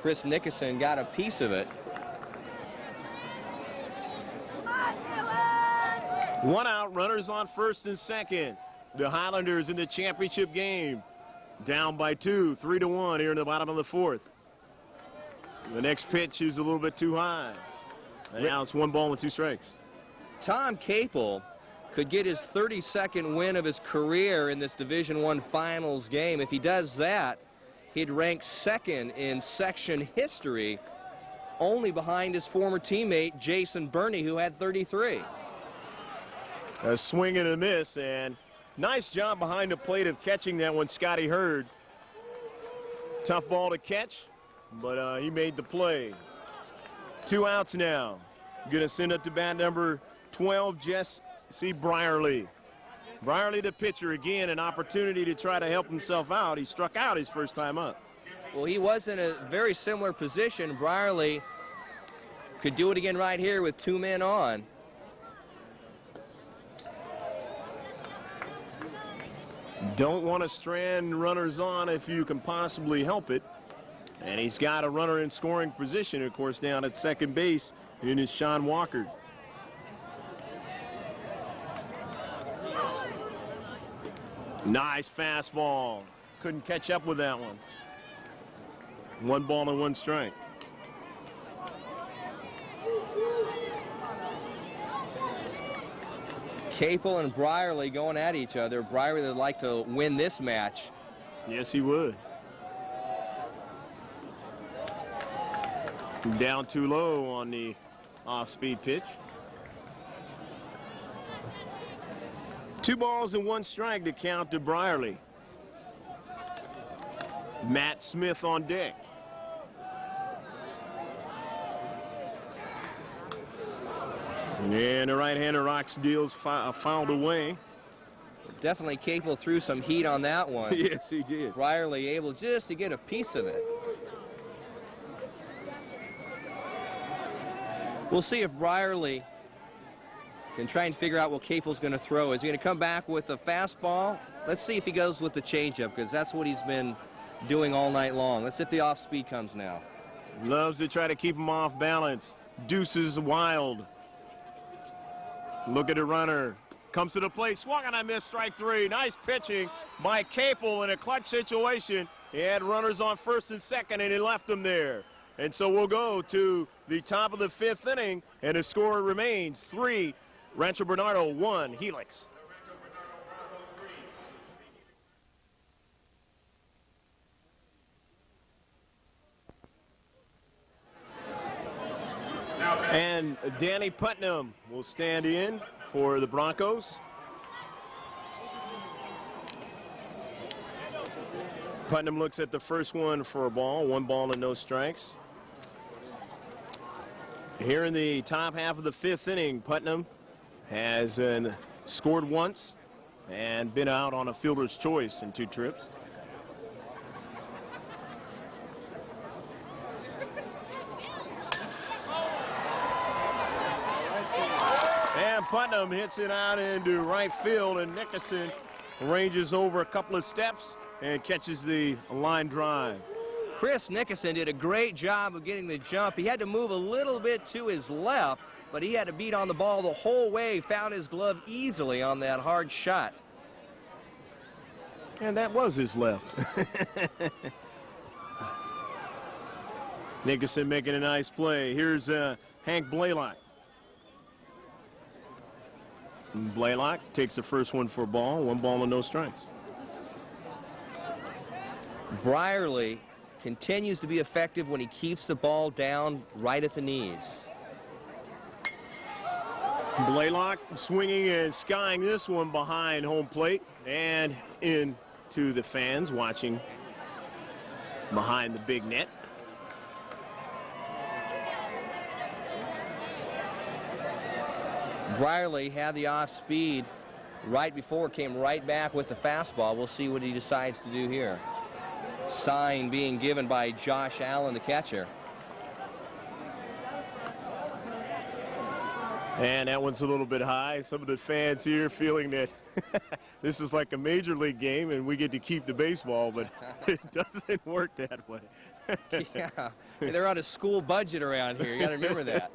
Chris Nickerson got a piece of it. 1 out, runners on first and second. The Highlanders in the championship game. Down by 2, 3-1 here in the bottom of the 4th. The next pitch is a little bit too high. And now it's 1 ball and 2 strikes. Tom Capel could get his 32nd win of his career in this Division I Finals game. If he does that, he'd rank 2nd in section history, only behind his former teammate Jason Burney, who had 33. A swing and a miss, and nice job behind the plate of catching that one, Scotty Hurd. Tough ball to catch, but he made the play. 2 outs now. Going to send it to bat number 12, Jesse Brierly. Brierly, the pitcher, again, an opportunity to try to help himself out. He struck out his first time up. Well, he was in a very similar position. Brierly could do it again right here with 2 men on. Don't want to strand runners on if you can possibly help it. And he's got a runner in scoring position, of course, down at second base, and is Sean Walker. Nice fastball. Couldn't catch up with that one. 1 ball and 1 strike. Capel and Brierly going at each other. Brierly would like to win this match. Yes, he would. Down too low on the off-speed pitch. 2 balls and 1 strike to count to Brierly. Matt Smith on deck. And the right-hander rocks deals fouled away. Definitely Capel threw some heat on that one. Yes, he did. Brierly able just to get a piece of it. We'll see if Brierly can try and figure out what Capel's going to throw. Is he going to come back with a fastball? Let's see if he goes with the changeup, because that's what he's been doing all night long. Let's see if the off-speed comes now. Loves to try to keep him off balance. Deuces wild. Look at the runner. Comes to the plate. Swung and I missed, strike 3. Nice pitching by Capel in a clutch situation. He had runners on first and second, and he left them there. And so we'll go to the top of the 5th inning, and the score remains 3, Rancho Bernardo 1, Helix. And Danny Putnam will stand in for the Broncos. Putnam looks at the first one for a ball, 1 ball and no strikes. Here in the top half of the 5th inning, Putnam has scored once and been out on a fielder's choice in 2 trips. And Putnam hits it out into right field, and Nickerson ranges over a couple of steps and catches the line drive. Chris Nickerson did a great job of getting the jump. He had to move a little bit to his left, but he had to beat on the ball the whole way, found his glove easily on that hard shot. And that was his left. Nickerson making a nice play. Here's Hank Blaylock. Blaylock takes the first one for a ball, 1 ball and no strikes. Brierly continues to be effective when he keeps the ball down right at the knees. Blaylock swinging and skying this one behind home plate and into the fans watching behind the big net. Brierly had the off speed right before, came right back with the fastball. We'll see what he decides to do here. Sign being given by Josh Allen, the catcher. And that one's a little bit high. Some of the fans here feeling that this is like a major league game and we get to keep the baseball, but it doesn't work that way. Yeah, they're on a school budget around here. You got to remember that.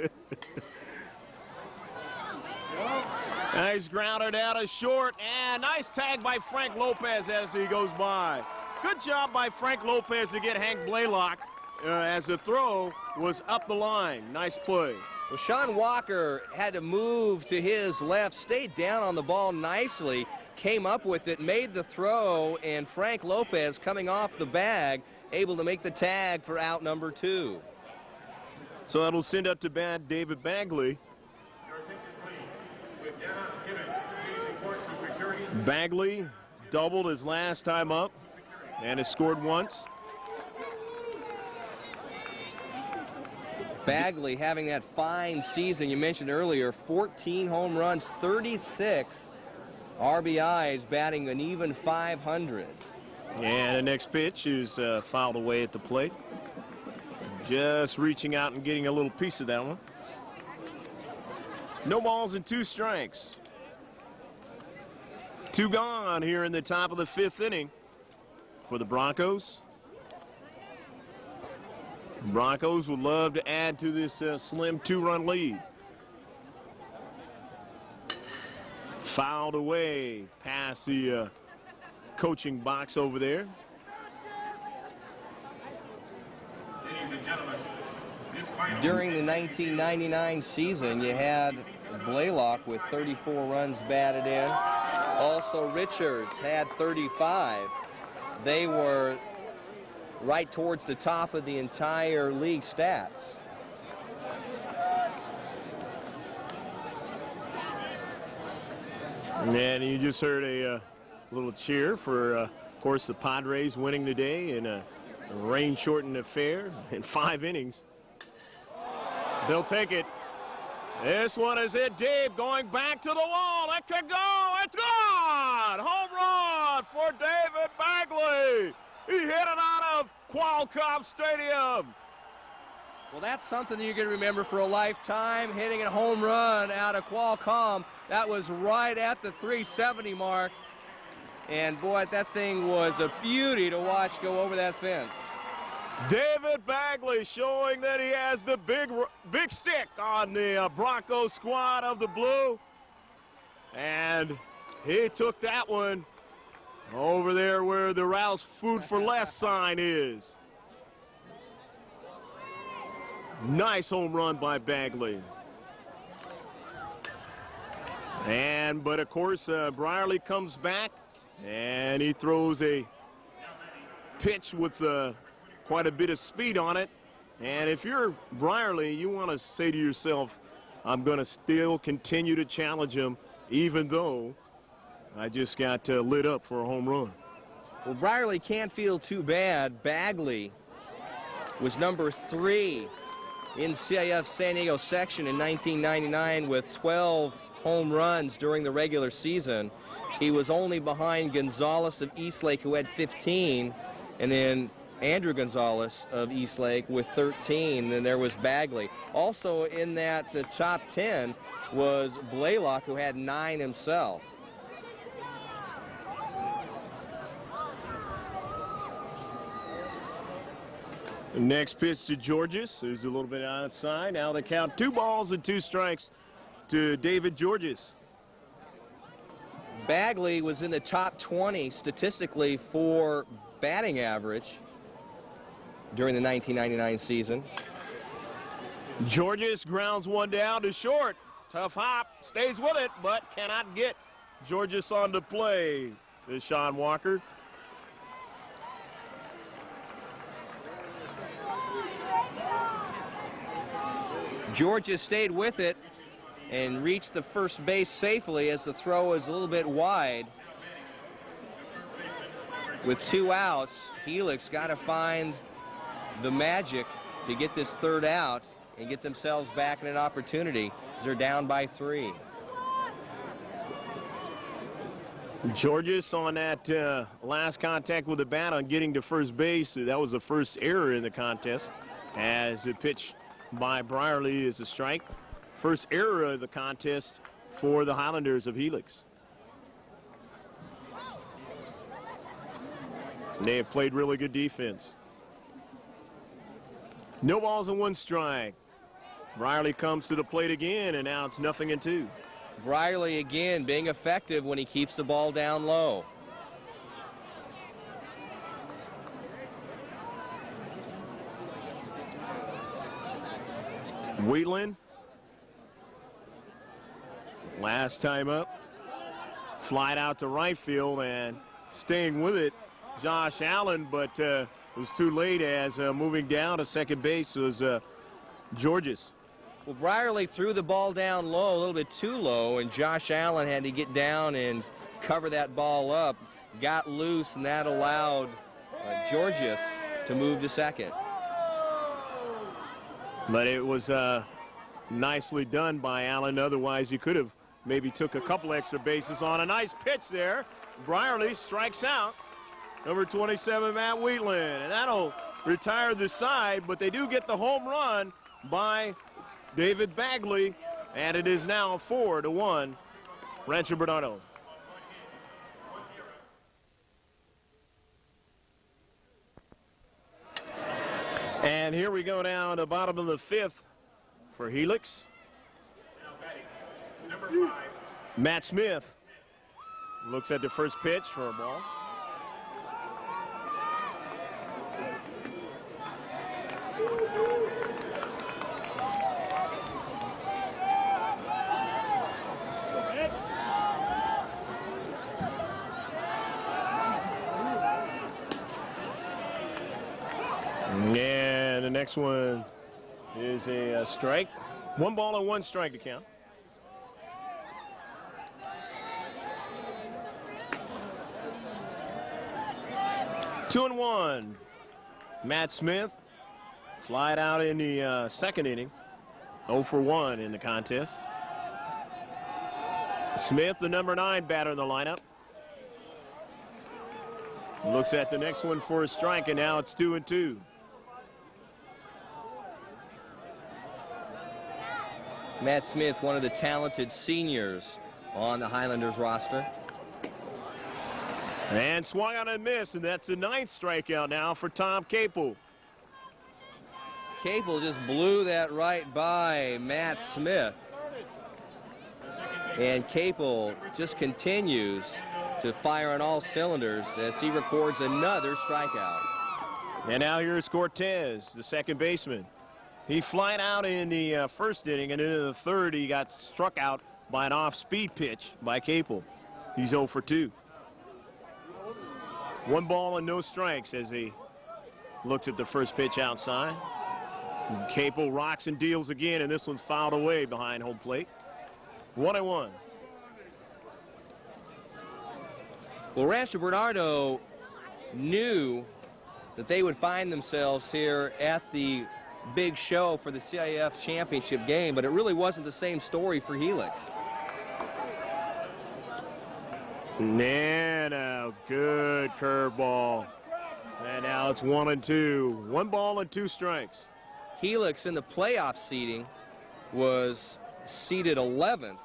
Nice grounder down to short, and nice tag by Frank Lopez as he goes by. Good job by Frank Lopez to get Hank Blaylock as the throw was up the line. Nice play. Well, Sean Walker had to move to his left, stayed down on the ball nicely, came up with it, made the throw, and Frank Lopez coming off the bag, able to make the tag for out number 2. So that'll send up to bat David Bagley. Bagley doubled his last time up and has scored once. Bagley having that fine season you mentioned earlier, 14 home runs, 36 RBIs, batting an even 500. And the next pitch is fouled away at the plate. Just reaching out and getting a little piece of that one. No balls and 2 strikes. 2 gone here in the top of the 5th inning for the Broncos. Broncos would love to add to this slim 2-run lead. Fouled away past the coaching box over there. During the 1999 season, you had Blaylock with 34 runs batted in. Also, Richards had 35. They were right towards the top of the entire league stats. And you just heard a little cheer for, of course, the Padres winning today in a rain-shortened affair in 5 innings. They'll take it. This one is it deep, going back to the wall. It could go. It's gone. Home run for David Bagley. He hit it out of Qualcomm Stadium. Well, that's something you're going to remember for a lifetime, hitting a home run out of Qualcomm. That was right at the 370 mark. And, boy, that thing was a beauty to watch go over that fence. David Bagley showing that he has the big stick on the Broncos squad of the blue. And he took that one over there where the Rouse Food for Less sign is. Nice home run by Bagley. But of course, Brierley comes back and he throws a pitch with quite a bit of speed on it. And if you're Brierley, you want to say to yourself, I'm going to still continue to challenge him, even though I just got lit up for a home run. Well, Brierley can't feel too bad. Bagley was number 3 in CIF San Diego section in 1999 with 12 home runs during the regular season. He was only behind Gonzalez of Eastlake, who had 15, and then Andrew Gonzalez of Eastlake with 13. Then there was Bagley. Also in that top 10 was Blaylock, who had 9 himself. The next pitch to Georges, who's a little bit outside. Now they count 2 balls and 2 strikes to David Georges. Bagley was in the top 20 statistically for batting average during the 1999 season. Georges grounds one down to short. Tough hop, stays with it, but cannot get Georges on the play. This Sean Walker. Georges stayed with it and reached the first base safely as the throw is a little bit wide. With 2 outs, Helix got to find the magic to get this 3rd out and get themselves back in an opportunity as they're down by 3. Georges on that last contact with the bat on getting to first base. That was the first error in the contest, as a pitch by Brierley is a strike. First error of the contest for the Highlanders of Helix. They have played really good defense. No balls and 1 strike. Brierley comes to the plate again, and now it's 0-2. Brierley again being effective when he keeps the ball down low. Wheatland Last time up, flied out to right field and staying with it, Josh Allen, but it was too late as moving down to second base was Georges. Well, Brierly threw the ball down low, a little bit too low, and Josh Allen had to get down and cover that ball up. Got loose, and that allowed Georges to move to second. But it was nicely done by Allen. Otherwise, he could have maybe took a couple extra bases on a nice pitch there. Brierly strikes out. Number 27, Matt Wheatland, and that'll retire the side, but they do get the home run by David Bagley, and it is now 4-1, Rancho Bernardo. And here we go down to the bottom of the fifth for Helix. Number 5. Matt Smith looks at the first pitch for a ball. And the next one is a strike. 1 ball and 1 strike to count. Two and 1. Matt Smith flied out in the second inning. 0 for 1 in the contest. Smith, the number 9 batter in the lineup. Looks at the next one for a strike, and now it's 2 and 2. Matt Smith, one of the talented seniors on the Highlanders roster. And swung out and missed, and that's the 9th strikeout now for Tom Capel. Capel just blew that right by Matt Smith. And Capel just continues to fire on all cylinders as he records another strikeout. And now here's Cortez, the second baseman. He flied out in the first inning, and in the third he got struck out by an off-speed pitch by Capel. He's 0 for 2. 1 ball and no strikes as he looks at the first pitch outside. And Capel rocks and deals again, and this one's fouled away behind home plate. 1 and 1. Well, Rancho Bernardo knew that they would find themselves here at the big show for the CIF championship game, but it really wasn't the same story for Helix. And a good curveball. And now it's 1 and 2. 1 ball and 2 strikes. Helix in the playoff seeding was seeded 11th.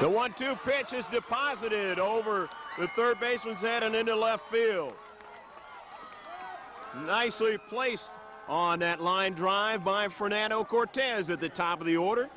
The 1-2 pitch is deposited over the third baseman's head and into left field. Nicely placed on that line drive by Fernando Cortez at the top of the order.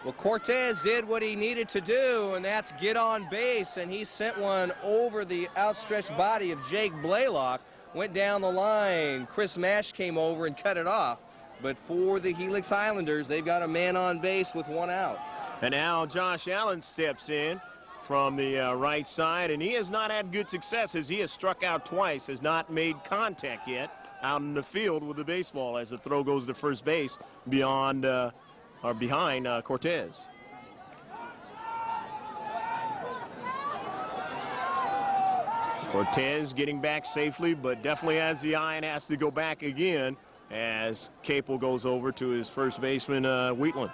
Well, Cortez did what he needed to do, and that's get on base, and he sent one over the outstretched body of Jake Blaylock. Went down the line. Chris Mash came over and cut it off. But for the Helix Highlanders, they've got a man on base with 1 out. And now Josh Allen steps in from the right side, and he has not had good success as he has struck out twice, has not made contact yet out in the field with the baseball as the throw goes to first base behind Cortez. Cortez getting back safely, but definitely has the eye and has to go back again as Capel goes over to his first baseman, Wheatland.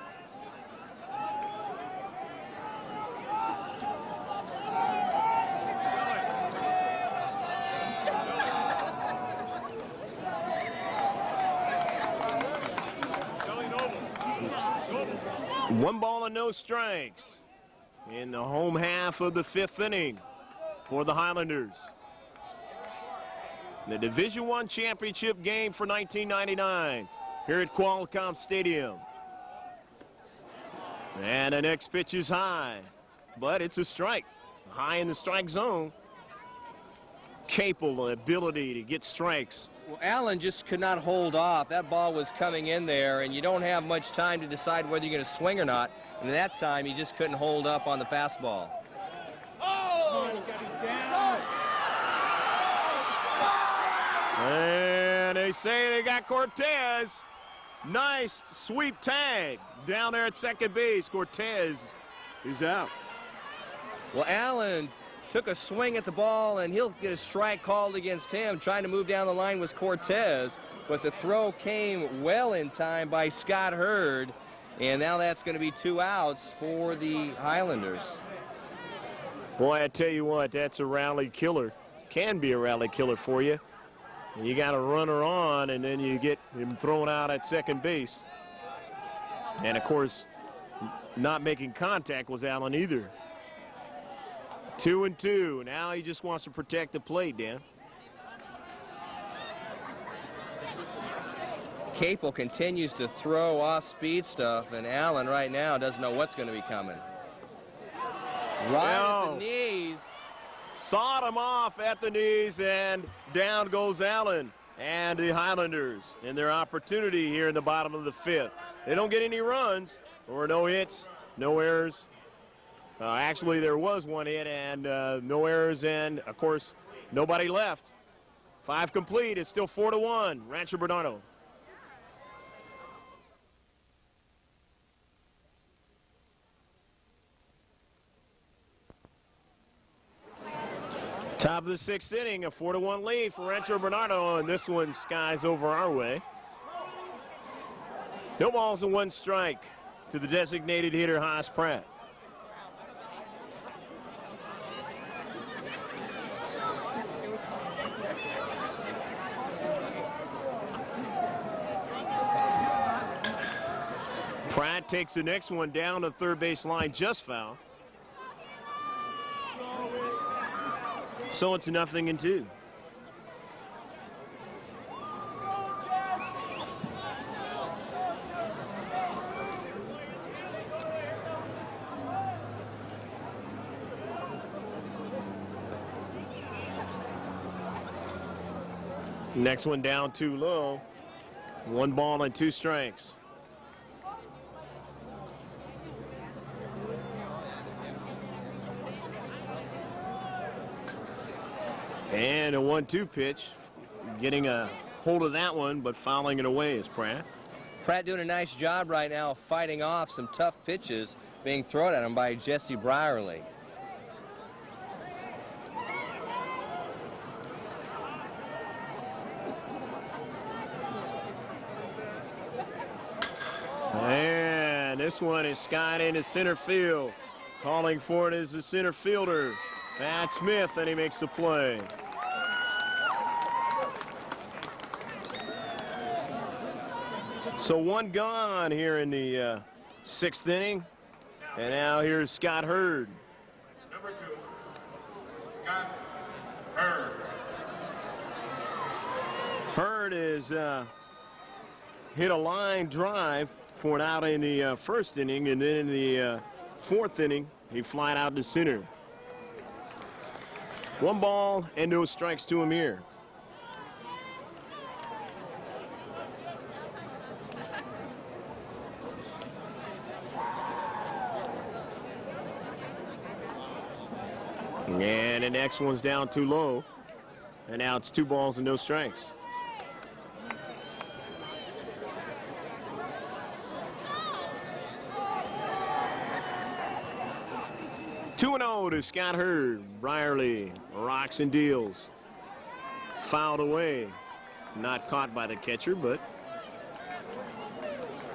One ball and no strikes in the home half of the 5th inning for the Highlanders. The Division I championship game for 1999 here at Qualcomm Stadium. And the next pitch is high, but it's a strike. High in the strike zone. capable ability to get strikes. Well, Allen just could not hold off. That ball was coming in there, and you don't have much time to decide whether you're going to swing or not. And at that time, he just couldn't hold up on the fastball. And they say they got Cortez. Nice sweep tag down there at second base. Cortez is out. Well, Allen took a swing at the ball, and he'll get a strike called against him. Trying to move down the line was Cortez, but the throw came well in time by Scott Hurd, and now that's going to be 2 outs for the Highlanders. Boy, I tell you what, that's a rally killer. Can be a rally killer for you. You got a runner on, and then you get him thrown out at second base. And, of course, not making contact was Allen either. 2-2. Now he just wants to protect the plate, Dan. Capel continues to throw off-speed stuff, and Allen right now doesn't know what's going to be coming. Right at the knees. Sawed him off at the knees, and down goes Allen and the Highlanders in their opportunity here in the bottom of the 5th. They don't get any runs or no hits, no errors. Actually, there was 1 hit and no errors, and, of course, nobody left. 5 complete. It's still 4-1. Rancho Bernardo. Top of the 6th inning, a 4-1 lead for Rancho Bernardo, and this one skies over our way. No balls and 1 strike to the designated hitter, Haas Pratt. Pratt takes the next one down the third base line, just foul. So it's 0-2. Next one down too low. 1 ball and 2 strikes. And a 1-2 pitch, getting a hold of that one, but fouling it away is Pratt. Pratt doing a nice job right now of fighting off some tough pitches being thrown at him by Jesse Brierly. And this one is skied into center field. Calling for it is the center fielder, Matt Smith, and he makes the play. So 1 gone here in the 6th inning. And now here's Scott Hurd. Number 2, Scott Hurd. Hurd is hit a line drive for an out in the 1st inning, and then in the 4th inning, he flied out to center. 1 ball and no strikes to him here. And the next one's down too low. And now it's 2 balls and no strikes. Two 2-0 to Scott Hurd. Brierly rocks and deals. Fouled away. Not caught by the catcher, but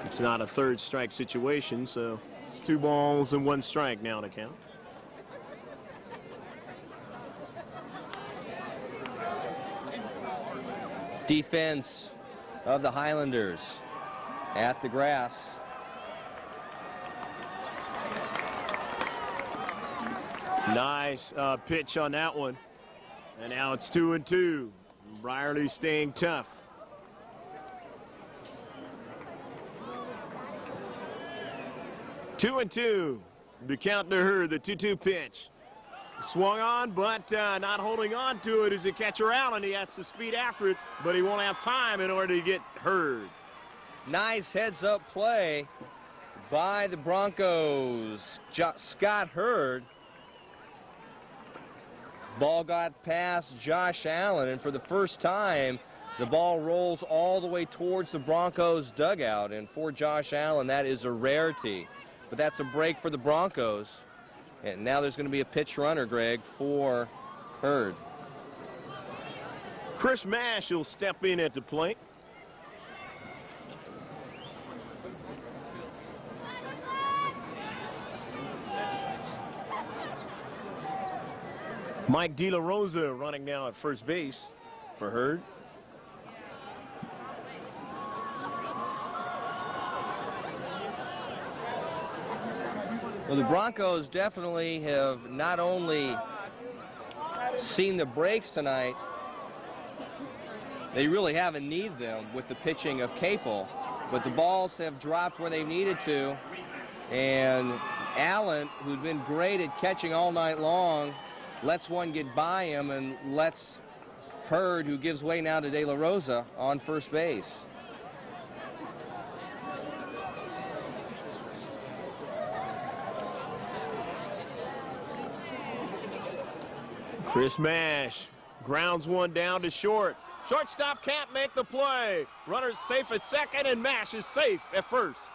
it's not a 3rd strike situation, so it's 2 balls and 1 strike now to count. Defense of the Highlanders at the grass. Nice pitch on that one. And now it's 2-2. Brierly staying tough. Two and two. The count to Hurd, the 2-2 pitch. Swung on, but not holding on to it as a catcher out, and he has to speed after it, but he won't have time in order to get Hurd. Nice heads-up play by the Broncos. Scott Hurd. Ball got past Josh Allen, and for the first time, the ball rolls all the way towards the Broncos dugout, and for Josh Allen, that is a rarity. But that's a break for the Broncos. And now there's going to be a pitch runner, Greg, for Hurd. Chris Mash will step in at the plate. Mike De La Rosa running now at first base for Hurd. Well, the Broncos definitely have not only seen the breaks tonight, they really haven't needed them with the pitching of Capel, but the balls have dropped where they needed to, and Allen, who'd been great at catching all night long, lets one get by him and lets Hurd, who gives way now to De La Rosa, on first base. Chris Mash grounds one down to short. Shortstop can't make the play. Runner's safe at second, and Mash is safe at first.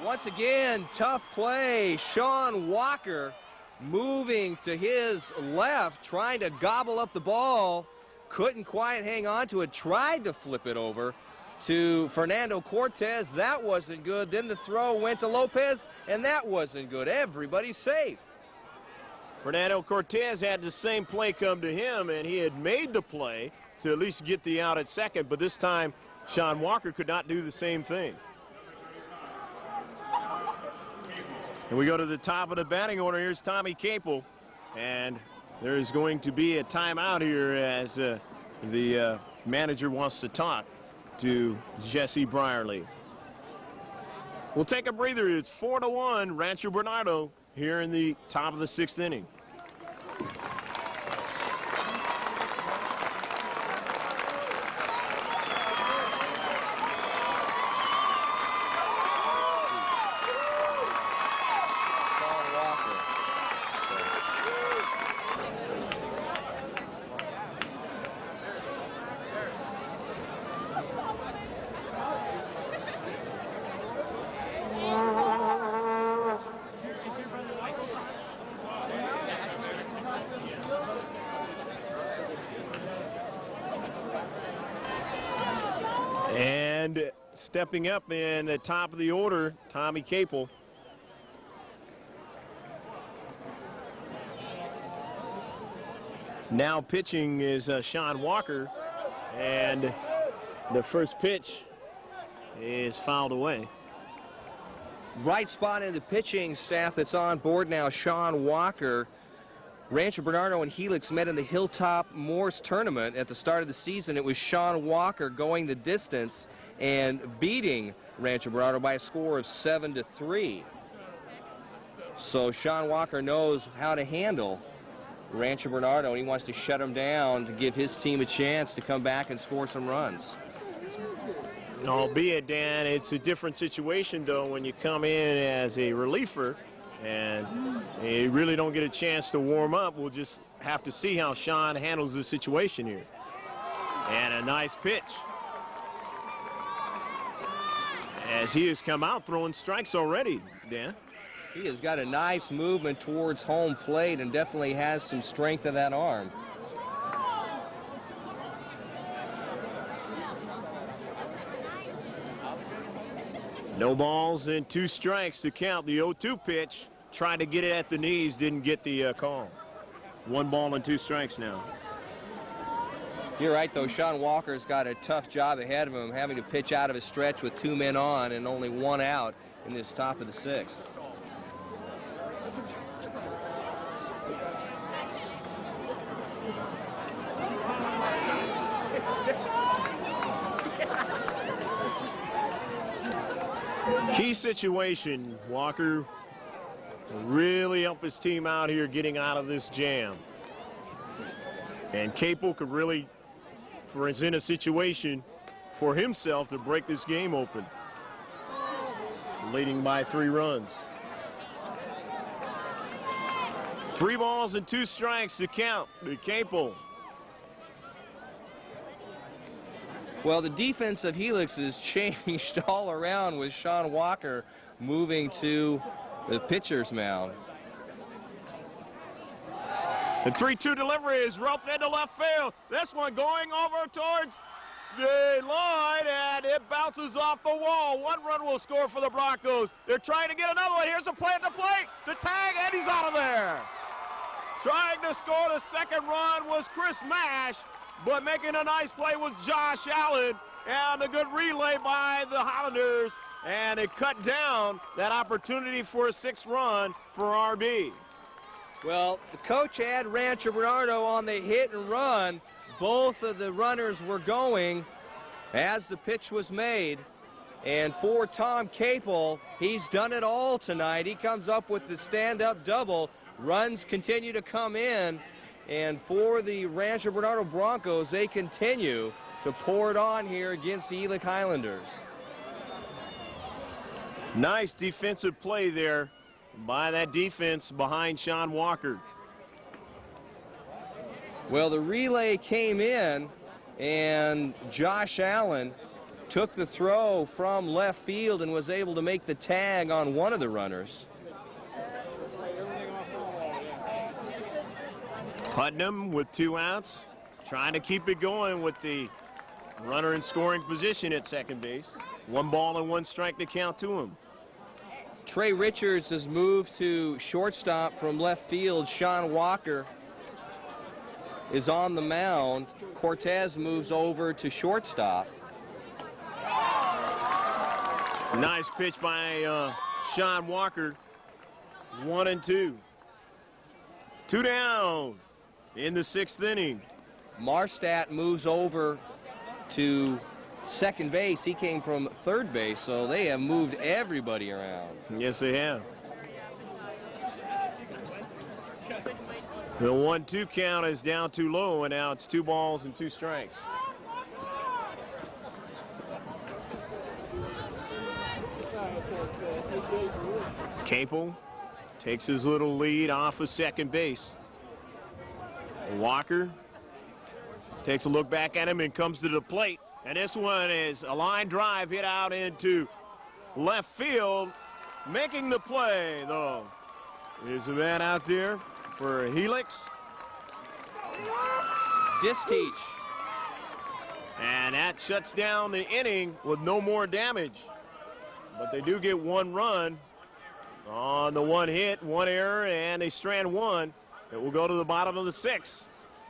Once again, tough play. Sean Walker moving to his left, trying to gobble up the ball. Couldn't quite hang on to it. Tried to flip it over to Fernando Cortez. That wasn't good. Then the throw went to Lopez, and that wasn't good. Everybody's safe. Fernando Cortez had the same play come to him, and he had made the play to at least get the out at second, but this time Sean Walker could not do the same thing. And we go to the top of the batting order. Here's Tommy Capel, and there's going to be a timeout here as the manager wants to talk to Jesse Brierly. We'll take a breather. It's 4-1 Rancho Bernardo here in the top of the sixth inning. And stepping up in the top of the order, Tommy Capel. Now pitching is Sean Walker, and the first pitch is fouled away. Bright spot in the pitching staff that's on board now, Sean Walker. Rancho Bernardo and Helix met in the Hilltop Morse tournament at the start of the season. It was Sean Walker going the distance and beating Rancho Bernardo by a score of 7-3. So Sean Walker knows how to handle Rancho Bernardo, and he wants to shut him down to give his team a chance to come back and score some runs. Albeit, Dan, it's a different situation, though, when you come in as a reliever and you really don't get a chance to warm up. We'll just have to see how Sean handles the situation here. And a nice pitch, as he has come out throwing strikes already, Dan. He has got a nice movement towards home plate and definitely has some strength in that arm. No balls and 2 strikes to count. The 0-2 pitch, tried to get it at the knees, didn't get the call. 1 ball and 2 strikes now. You're right, though. Sean Walker's got a tough job ahead of him, having to pitch out of his stretch with 2 men on and only 1 out in this top of the 6th. Key situation. Walker Really help his team out here getting out of this jam. And Capel could really present a situation for himself to break this game open. Leading by 3 runs. 3 balls and 2 strikes to count to Capel. Well, the defense of Helix has changed all around with Sean Walker moving to the pitcher's mound. The 3-2 delivery is roped into left field. This one going over towards the line, and it bounces off the wall. 1 run will score for the Broncos. They're trying to get another one. Here's a play at the plate. The tag, and he's out of there. Trying to score the 2nd run was Chris Mash, but making a nice play was Josh Allen, and a good relay by the Highlanders, and it cut down that opportunity for a 6th run for RB. Well, the coach had Rancho Bernardo on the hit and run. Both of the runners were going as the pitch was made. And for Tom Capel, he's done it all tonight. He comes up with the stand-up double. Runs continue to come in. And for the Rancho Bernardo Broncos, they continue to pour it on here against the Helix Highlanders. Nice defensive play there by that defense behind Sean Walker. Well, the relay came in, and Josh Allen took the throw from left field and was able to make the tag on one of the runners. Putnam with 2 outs, trying to keep it going with the runner in scoring position at second base. 1 ball and 1 strike to count to him. Trey Richards has moved to shortstop from left field. Sean Walker is on the mound. Cortez moves over to shortstop. Nice pitch by Sean Walker. 1-2. 2 down in the 6th inning. Marstadt moves over to second base. He came from third base, so they have moved everybody around. Yes, they have. The 1-2 count is down too low, and now it's 2 balls and 2 strikes. Capel takes his little lead off of second base. Walker takes a look back at him and comes to the plate. And this one is a line drive hit out into left field. Making the play, though, is a man out there for Helix. Distich. And that shuts down the inning with no more damage. But they do get 1 run on the 1 hit, 1 error, and they strand 1. It will go to the bottom of the 6th.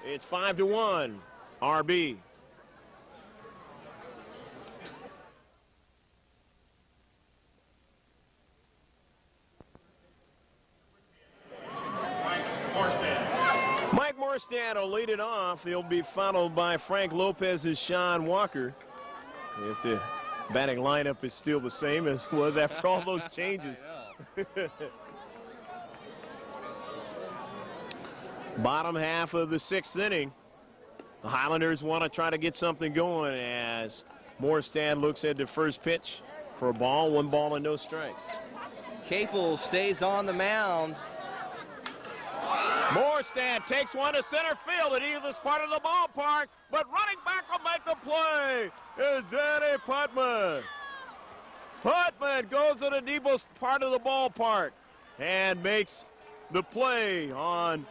It's 5-1, RB. Mike Morstand will lead it off. He'll be followed by Frank Lopez and Sean Walker. If the batting lineup is still the same as it was after all those changes. Bottom half of the 6th inning. The Highlanders want to try to get something going as Morstand looks at the first pitch for a ball, 1 ball and no strikes. Capel stays on the mound. Morstand takes one to center field at Eagles part of the ballpark, but running back will make the play is Eddie Putman. Putman goes to the deepest part of the ballpark and makes the play on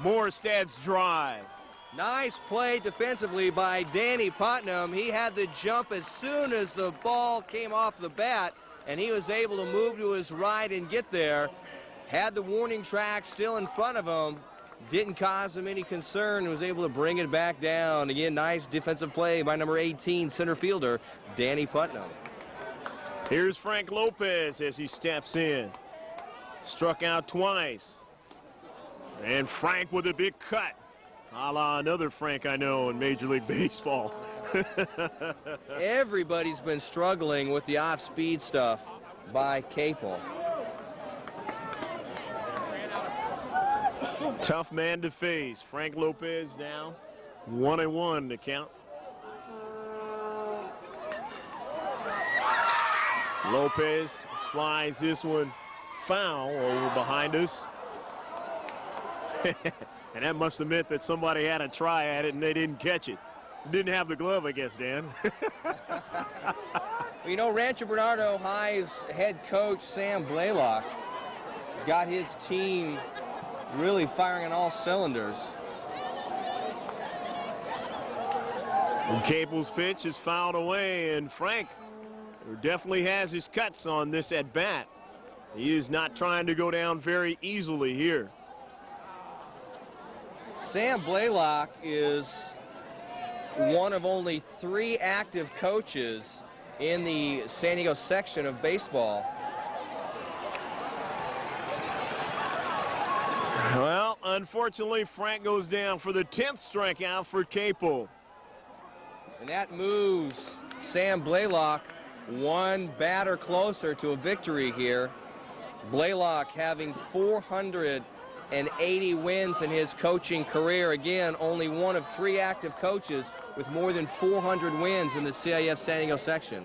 Morstad's drive. Nice play defensively by Danny Putnam. He had the jump as soon as the ball came off the bat, and he was able to move to his right and get there. Had the warning track still in front of him. Didn't cause him any concern and was able to bring it back down. Again, nice defensive play by number 18 center fielder Danny Putnam. Here's Frank Lopez as he steps in. Struck out twice. And Frank with a big cut. A la another Frank I know in Major League Baseball. Everybody's been struggling with the off-speed stuff by Capel. Tough man to face. Frank Lopez now 1-1 to count. Lopez flies this one foul over behind us. And that must have meant that somebody had a try at it and they didn't catch it. Didn't have the glove, I guess, Dan. You know, Rancho Bernardo High's head coach, Sam Blaylock, got his team really firing on all cylinders. And Cable's pitch is fouled away, and Frank definitely has his cuts on this at bat. He is not trying to go down very easily here. Sam Blaylock is one of only 3 active coaches in the San Diego section of baseball. Well, unfortunately, Frank goes down for the 10th strikeout for Capel. And that moves Sam Blaylock one batter closer to a victory here. Blaylock having 480 wins in his coaching career. Again, only one of 3 active coaches with more than 400 wins in the CIF San Diego section.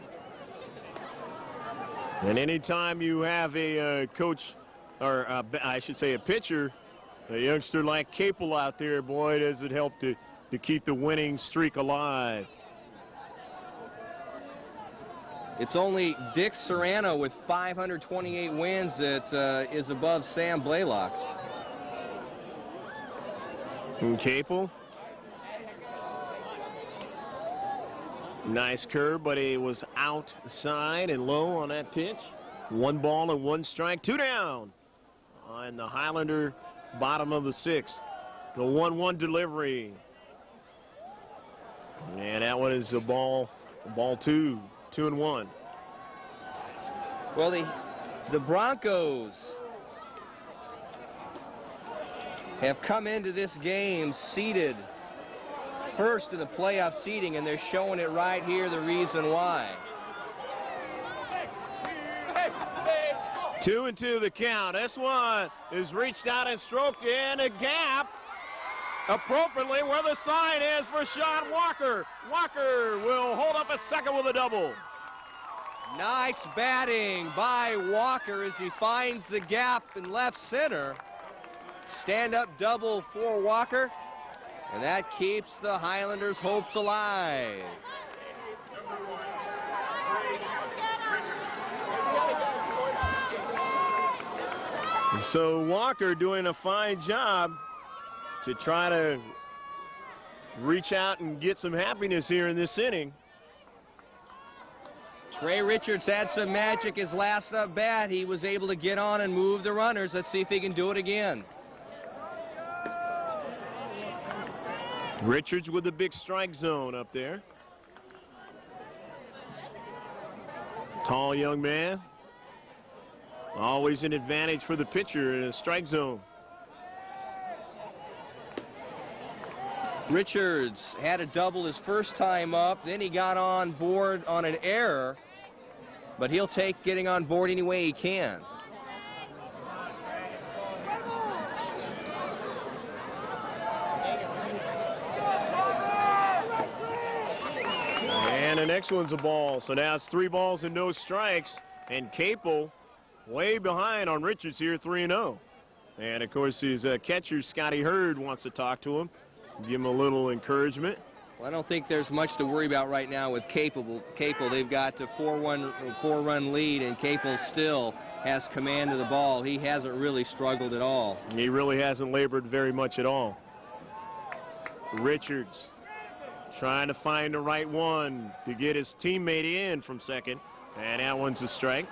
And anytime you have a coach, or I should say a pitcher, a youngster like Capel out there, boy, does it help to keep the winning streak alive. It's only Dick Serrano with 528 wins that is above Sam Blaylock. And Capel. Nice curve, but he was outside and low on that pitch. 1 ball and 1 strike, 2 down on the Highlander bottom of the 6th. The 1-1 delivery. And that one is a ball 2, 2-1. Well, the Broncos have come into this game seeded first in the playoff seeding, and they're showing it right here, the reason why. 2-2 the count. This one is reached out and stroked in a gap appropriately where the sign is for Sean Walker. Walker will hold up at second with a double. Nice batting by Walker as he finds the gap in left center. Stand-up double for Walker, and that keeps the Highlanders' hopes alive. So Walker doing a fine job to try to reach out and get some happiness here in this inning. Trey Richards had some magic his last up bat. He was able to get on and move the runners. Let's see if he can do it again. Richards with the big strike zone up there. Tall young man. Always an advantage for the pitcher in a strike zone. Richards had a double his first time up. Then he got on board on an error. But he'll take getting on board any way he can. And the next one's a ball. So now it's 3 balls and no strikes. And Capel way behind on Richards here, 3-0. And of course his catcher, Scotty Hurd, wants to talk to him, give him a little encouragement. Well, I don't think there's much to worry about right now with Capel. They've got a 4-run lead, and Capel still has command of the ball. He hasn't really struggled at all. He really hasn't labored very much at all. Richards trying to find the right one to get his teammate in from second, and that one's a strike.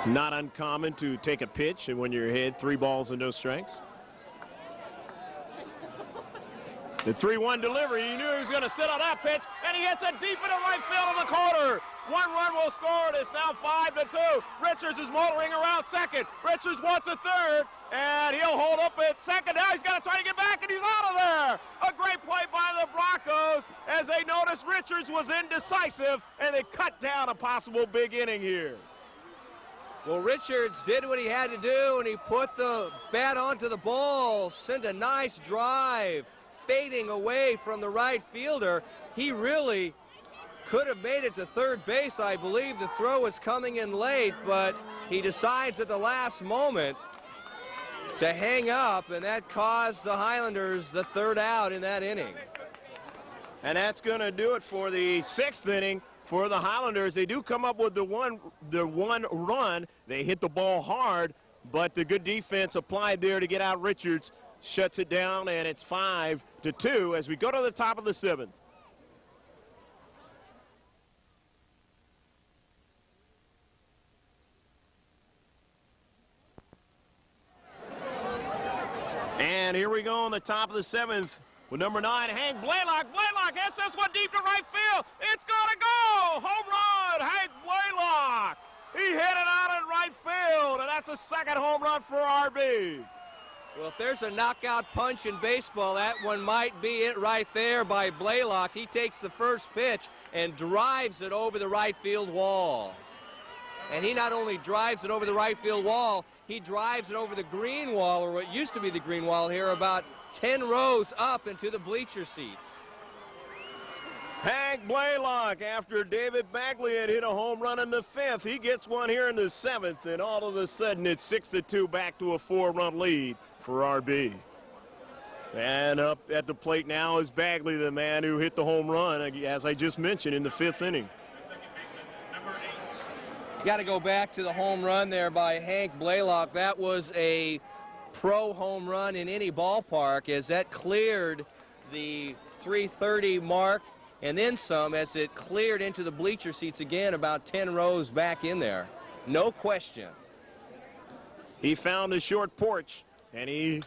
Not uncommon to take a pitch and when you're ahead 3 balls and no strikes. The 3-1 delivery, you knew he was going to sit on that pitch, and he hits it deep into right field in the corner. 1 run will score. It's now 5-2. Richards is motoring around second. Richards wants a third, and he'll hold up at second. Now he's got to try to get back, and he's out of there. A great play by the Broncos as they noticed Richards was indecisive, and they cut down a possible big inning here. Well, Richards did what he had to do, and he put the bat onto the ball, sent a nice drive, fading away from the right fielder. He really could have made it to third base. I believe the throw was coming in late, but he decides at the last moment to hang up, and that caused the Highlanders the third out in that inning. And that's going to do it for the sixth inning for the Highlanders. They do come up with the one run. They hit the ball hard, but the good defense applied there to get out Richards shuts it down, and it's 5-2 as we go to the top of the seventh. And here we go on the top of the seventh with number 9, Hank Blaylock. Blaylock hits this one deep to right field. It's going to go. Home run, Hank Blaylock. He hit it out in right field, and that's a second home run for RB. Well, if there's a knockout punch in baseball, that one might be it right there by Blaylock. He takes the first pitch and drives it over the right field wall. And he not only drives it over the right field wall, he drives it over the green wall, or what used to be the green wall here, about 10 rows up into the bleacher seats. Hank Blaylock, after David Bagley had hit a home run in the fifth, he gets one here in the seventh, and all of a sudden it's 6-2 back to a 4-run lead for RB. And up at the plate now is Bagley, the man who hit the home run, as I just mentioned, in the fifth inning. Got to go back to the home run there by Hank Blaylock. That was a pro home run in any ballpark, as that cleared the 330 mark and then some, as it cleared into the bleacher seats again, about 10 rows back in there. No question. He found the short porch, and he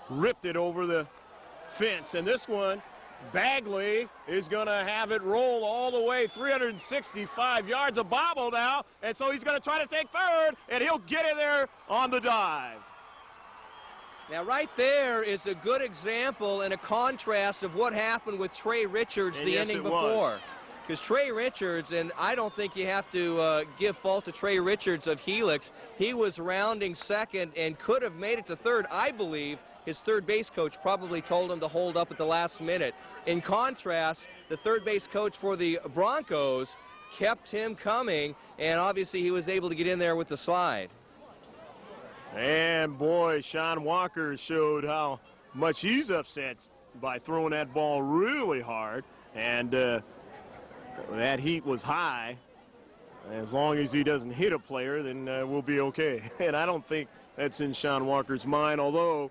ripped it over the fence. And this one, Bagley is going to have it roll all the way 365 yards, a bobble now, and so he's going to try to take third, and he'll get in there on the dive. Now, right there is a good example and a contrast of what happened with Trey Richards the inning before. Because Trey Richards, and I don't think you have to give fault to Trey Richards of Helix, he was rounding second and could have made it to third. I believe his third base coach probably told him to hold up at the last minute. In contrast, the third base coach for the Broncos kept him coming, and obviously he was able to get in there with the slide. And boy, Sean Walker showed how much he's upset by throwing that ball really hard, and that heat was high. As long as he doesn't hit a player, then we'll be okay. And I don't think that's in Sean Walker's mind, although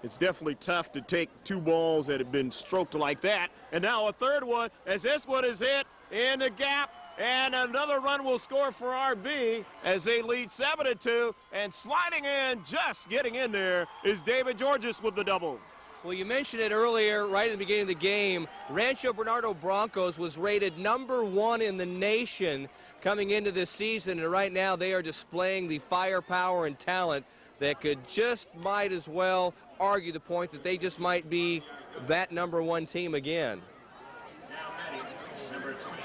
it's definitely tough to take two balls that have been stroked like that. And now a third one, as this one is hit in the gap, and another run will score for RB as they lead 7-2, and sliding in, just getting in there, is David Georges with the double. Well, you mentioned it earlier, right at the beginning of the game. Rancho Bernardo Broncos was rated #1 in the nation coming into this season, and right now they are displaying the firepower and talent that could just might as well argue the point that they just might be that #1 team again.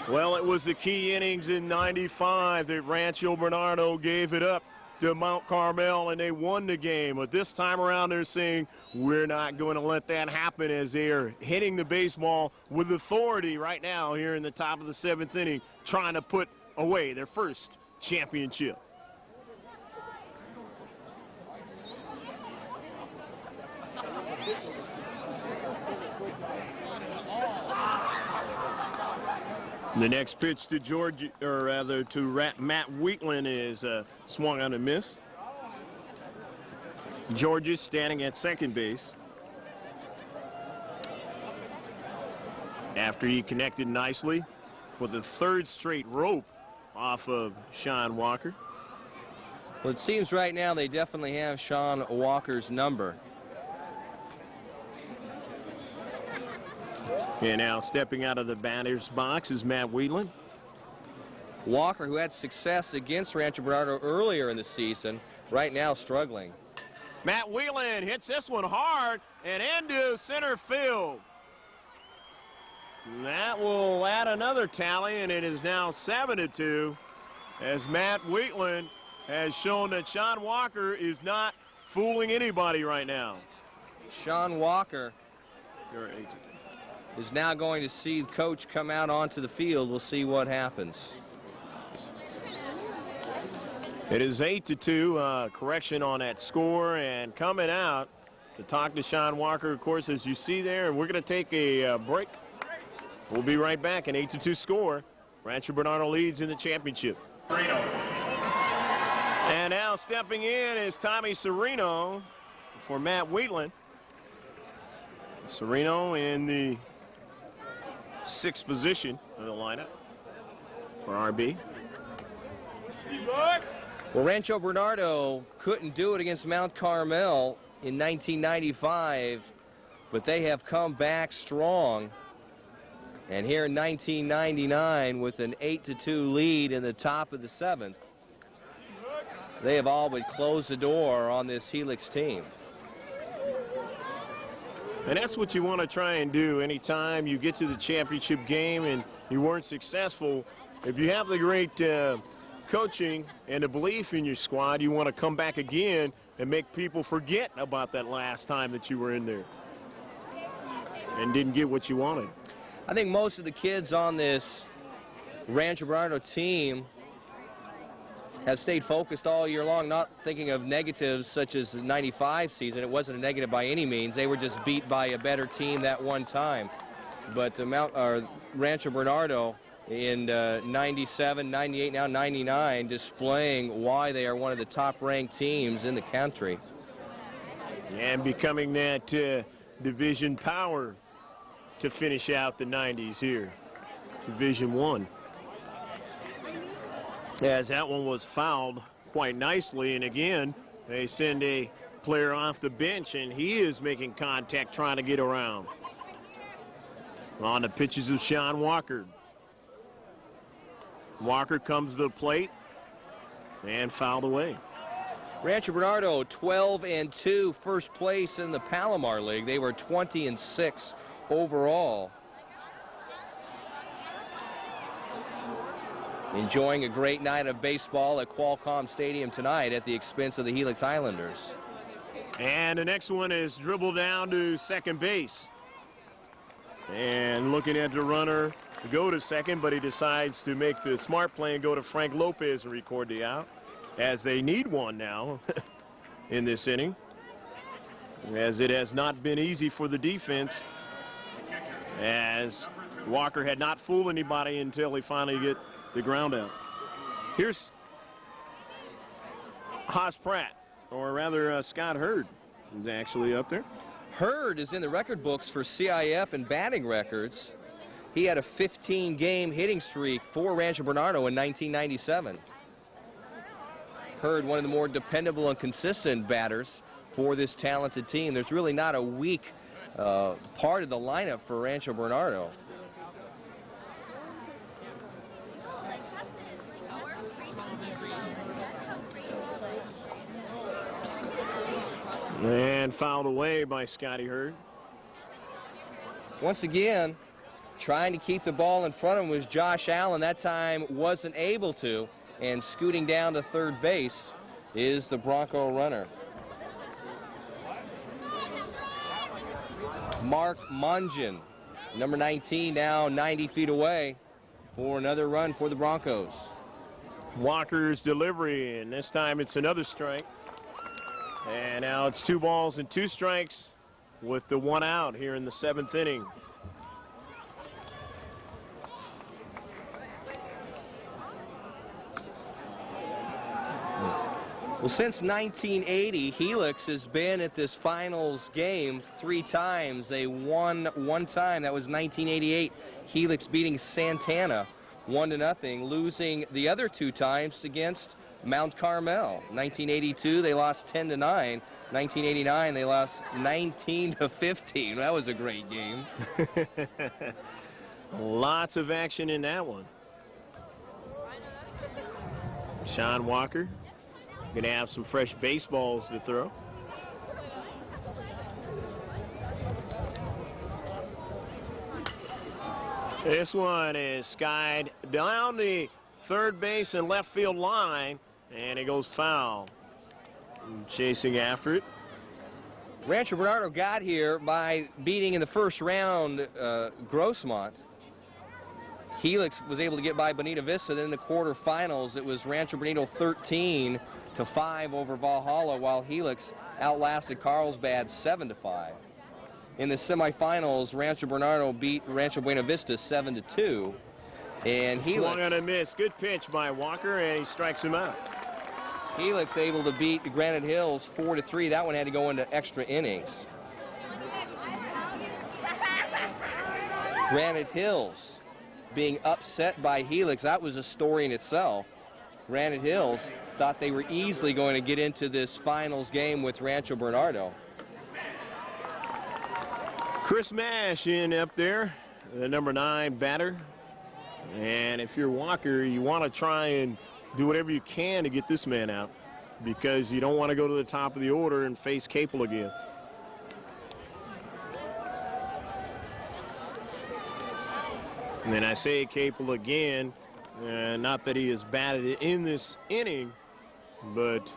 Well, it was the key innings in '95 that Rancho Bernardo gave it up to Mount Carmel, and they won the game. But this time around, they're saying, we're not going to let that happen, as they are hitting the baseball with authority right now here in the top of the seventh inning, trying to put away their first championship. The next pitch to Matt Wheatland is swung on a miss. Georges standing at second base after he connected nicely for the third straight rope off of Sean Walker. Well, it seems right now they definitely have Sean Walker's number. And now stepping out of the batter's box is Matt Wheatland. Walker, who had success against Rancho Bernardo earlier in the season, right now struggling. Matt Wheatland hits this one hard and into center field. And that will add another tally, and it is now 7-2. as Matt Wheatland has shown that Sean Walker is not fooling anybody right now. Sean Walker is now going to see the coach come out onto the field. We'll see what happens. It is 8-2, correction on that score, and coming out to talk to Sean Walker, of course, as you see there, and we're going to take a break. We'll be right back. An 8-2 score. Rancho Bernardo leads in the championship. And now stepping in is Tommy Serino for Matt Wheatland. Serino in the 6th position of the lineup for RB. Well, Rancho Bernardo couldn't do it against Mount Carmel in 1995, but they have come back strong. And here in 1999, with an 8-2 lead in the top of the 7th, they have all but closed the door on this Helix team. And that's what you want to try and do anytime you get to the championship game and you weren't successful. If you have the great coaching and the belief in your squad, you want to come back again and make people forget about that last time that you were in there and didn't get what you wanted. I think most of the kids on this Rancho Bernardo team have stayed focused all year long, not thinking of negatives such as the 95 season. It wasn't a negative by any means. They were just beat by a better team that one time. But Rancho Bernardo in 97, 98, now 99, displaying why they are one of the top-ranked teams in the country. And becoming that division power to finish out the 90s here, Division I. As that one was fouled quite nicely, and again, they send a player off the bench, and he is making contact trying to get around. On the pitches of Sean Walker. Walker comes to the plate and fouled away. Rancho Bernardo 12-2, first place in the Palomar League. They were 20-6 overall. Enjoying a great night of baseball at Qualcomm Stadium tonight at the expense of the Helix Islanders. And the next one is dribbled down to second base. And looking at the runner to go to second, but he decides to make the smart play and go to Frank Lopez and record the out, as they need one now in this inning, as it has not been easy for the defense, as Walker had not fooled anybody until he finally get the ground out. Here's Haas Pratt, or rather Scott Hurd is actually up there. Hurd is in the record books for CIF and batting records. He had a 15-game hitting streak for Rancho Bernardo in 1997. Hurd, one of the more dependable and consistent batters for this talented team. There's really not a weak part of the lineup for Rancho Bernardo. And fouled away by Scotty Hurd. Once again, trying to keep the ball in front of him was Josh Allen. That time wasn't able to, and scooting down to third base is the Bronco runner. Mark Mungin, number 19, now 90 feet away for another run for the Broncos. Walker's delivery, and this time it's another strike. And now it's 2 balls and 2 strikes with the 1 out here in the 7th inning. Well, since 1980, Helix has been at this finals game 3 times. They won 1 time. That was 1988. Helix beating Santana 1-0, losing the other 2 times against Mount Carmel. 1982, they lost 10-9. 1989, they lost 19-15. That was a great game. Lots of action in that one. Sean Walker going to have some fresh baseballs to throw. This one is skied down the third base and left field line, and it goes foul. Chasing after it. Rancho Bernardo got here by beating in the first round Grossmont. Helix was able to get by Bonita Vista. Then in the quarterfinals, it was Rancho Bernardo 13-5 over Valhalla, while Helix outlasted Carlsbad 7-5. In the semifinals, Rancho Bernardo beat Rancho Buena Vista 7-2. And Helix swung on a miss. Good pitch by Walker, and he strikes him out. Helix able to beat Granite Hills 4-3. That one had to go into extra innings. Granite Hills being upset by Helix, that was a story in itself. Granite Hills thought they were easily going to get into this finals game with Rancho Bernardo. Chris Mash in up there, the number 9 batter. And if you're Walker, you want to try and do whatever you can to get this man out, because you don't want to go to the top of the order and face Capel again. And then I say Capel again, not that he has batted in this inning, but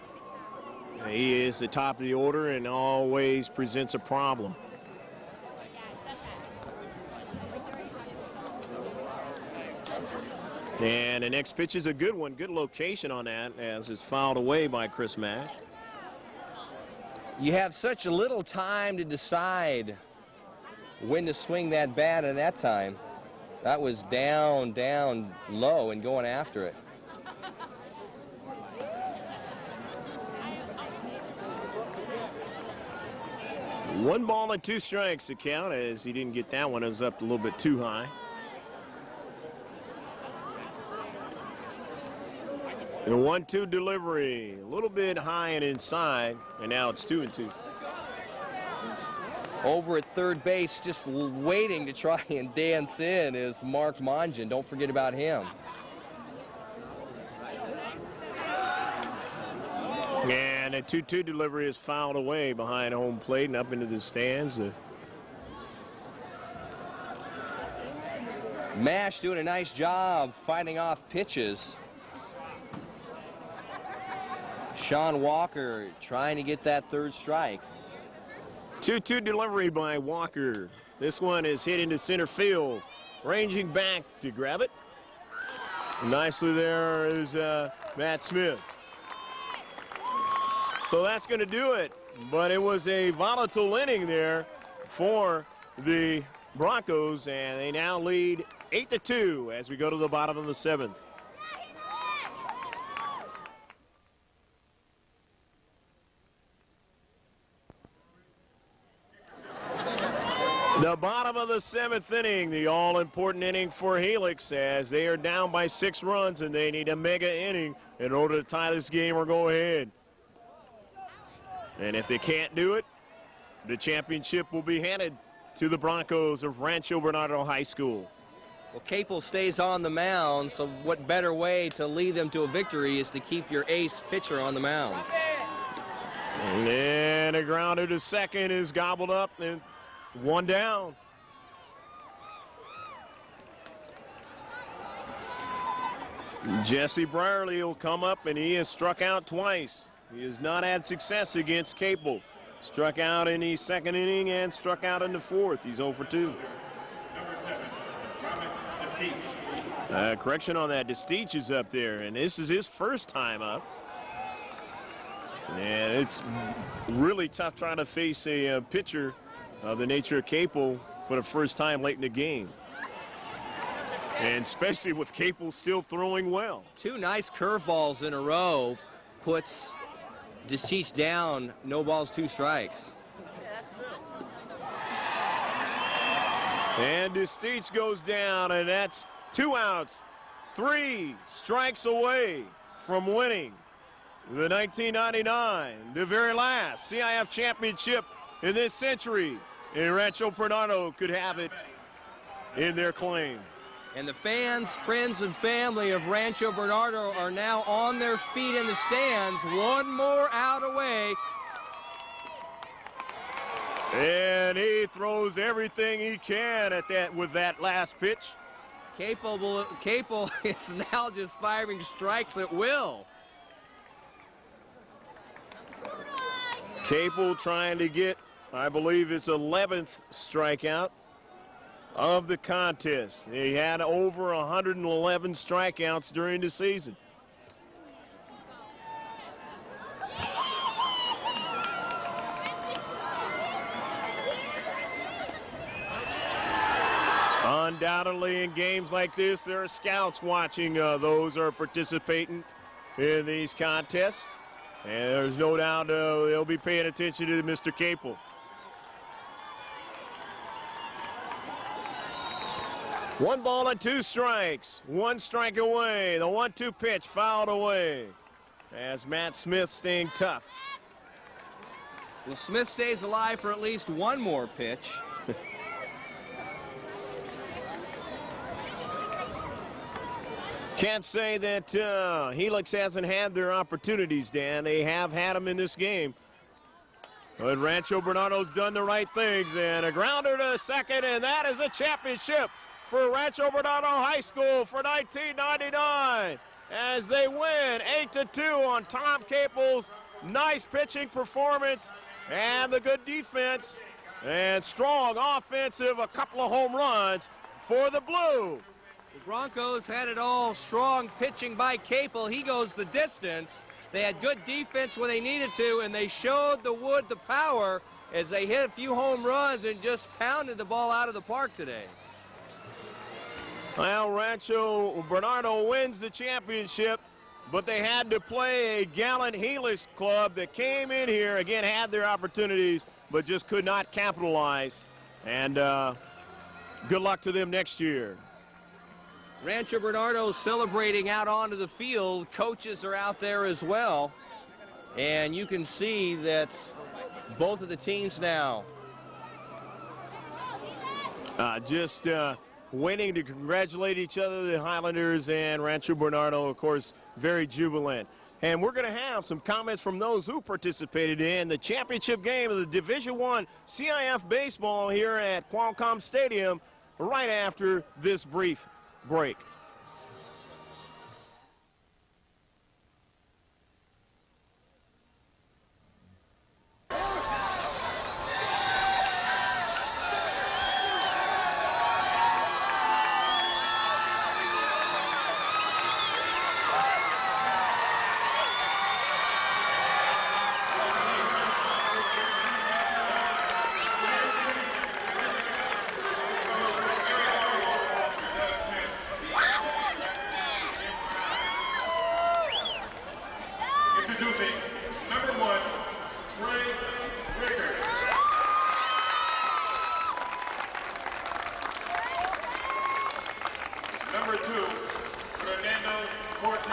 he is the top of the order and always presents a problem. And the next pitch is a good one. Good location on that, as it's fouled away by Chris Mash. You have such a little time to decide when to swing that bat at that time. That was down, down low and going after it. One ball and 2 strikes to count, as he didn't get that one. It was up a little bit too high. And a 1-2 delivery, a little bit high and inside, and now it's 2-2. Over at third base, just waiting to try and dance in, is Mark Mongen. Don't forget about him. And a 2-2 delivery is fouled away behind home plate and up into the stands. Mash doing a nice job fighting off pitches. Sean Walker trying to get that third strike. 2-2 delivery by Walker. This one is hit into center field. Ranging back to grab it. Nicely there is Matt Smith. So that's going to do it. But it was a volatile inning there for the Broncos, and they now lead 8-2 as we go to the bottom of the 7th. The bottom of the 7th inning, the all-important inning for Helix, as they are down by 6 runs and they need a mega inning in order to tie this game or go ahead. And if they can't do it, the championship will be handed to the Broncos of Rancho Bernardo High School. Well, Capel stays on the mound, so what better way to lead them to a victory is to keep your ace pitcher on the mound. And then a grounder to second is gobbled up, and 1 down. Jesse Brierly will come up, and he has struck out twice. He has not had success against Capel. Struck out in the 2nd inning and struck out in the 4th. He's 0 for 2. Correction on that, Destich is up there, and this is his first time up. And it's really tough trying to face a pitcher of the nature of Capel for the first time late in the game. And especially with Capel still throwing well. 2 nice curveballs in a row puts Destich down, no balls, 2 strikes. And Destich goes down, and that's 2 outs, 3 strikes away from winning the 1999, the very last CIF championship in this century. And Rancho Bernardo could have it in their claim. And the fans, friends, and family of Rancho Bernardo are now on their feet in the stands. 1 more out away. And he throws everything he can at that with that last pitch. Capel is now just firing strikes at will. Capel trying to get, I believe, his 11th strikeout of the contest. He had over 111 strikeouts during the season. Undoubtedly, in games like this, there are scouts watching those who are participating in these contests. And there's no doubt they'll be paying attention to Mr. Capel. One ball and two strikes. One strike away. The 1-2 pitch fouled away as Matt Smith staying tough. Well, Smith stays alive for at least one more pitch. Can't say that Helix hasn't had their opportunities, Dan. They have had them in this game. But Rancho Bernardo's done the right things, and a grounder to second, and that is a championship for Rancho Bernardo High School for 1999 as they win 8-2 on Tom Capel's nice pitching performance and the good defense and strong offensive, a couple of home runs for the Blue. The Broncos had it all. Strong pitching by Capel. He goes the distance. They had good defense when they needed to, and they showed the Wood the power as they hit a few home runs and just pounded the ball out of the park today. Well, Rancho Bernardo wins the championship, but they had to play a gallant Helix club that came in here, again, had their opportunities, but just could not capitalize. And good luck to them next year. Rancho Bernardo celebrating out onto the field. Coaches are out there as well. And you can see that both of the teams now just waiting to congratulate each other, the Highlanders and Rancho Bernardo, of course, very jubilant. And we're going to have some comments from those who participated in the championship game of the Division I CIF baseball here at Qualcomm Stadium right after this brief break. Introducing number 1, Trey Richards. Number 2, Fernando Cortez.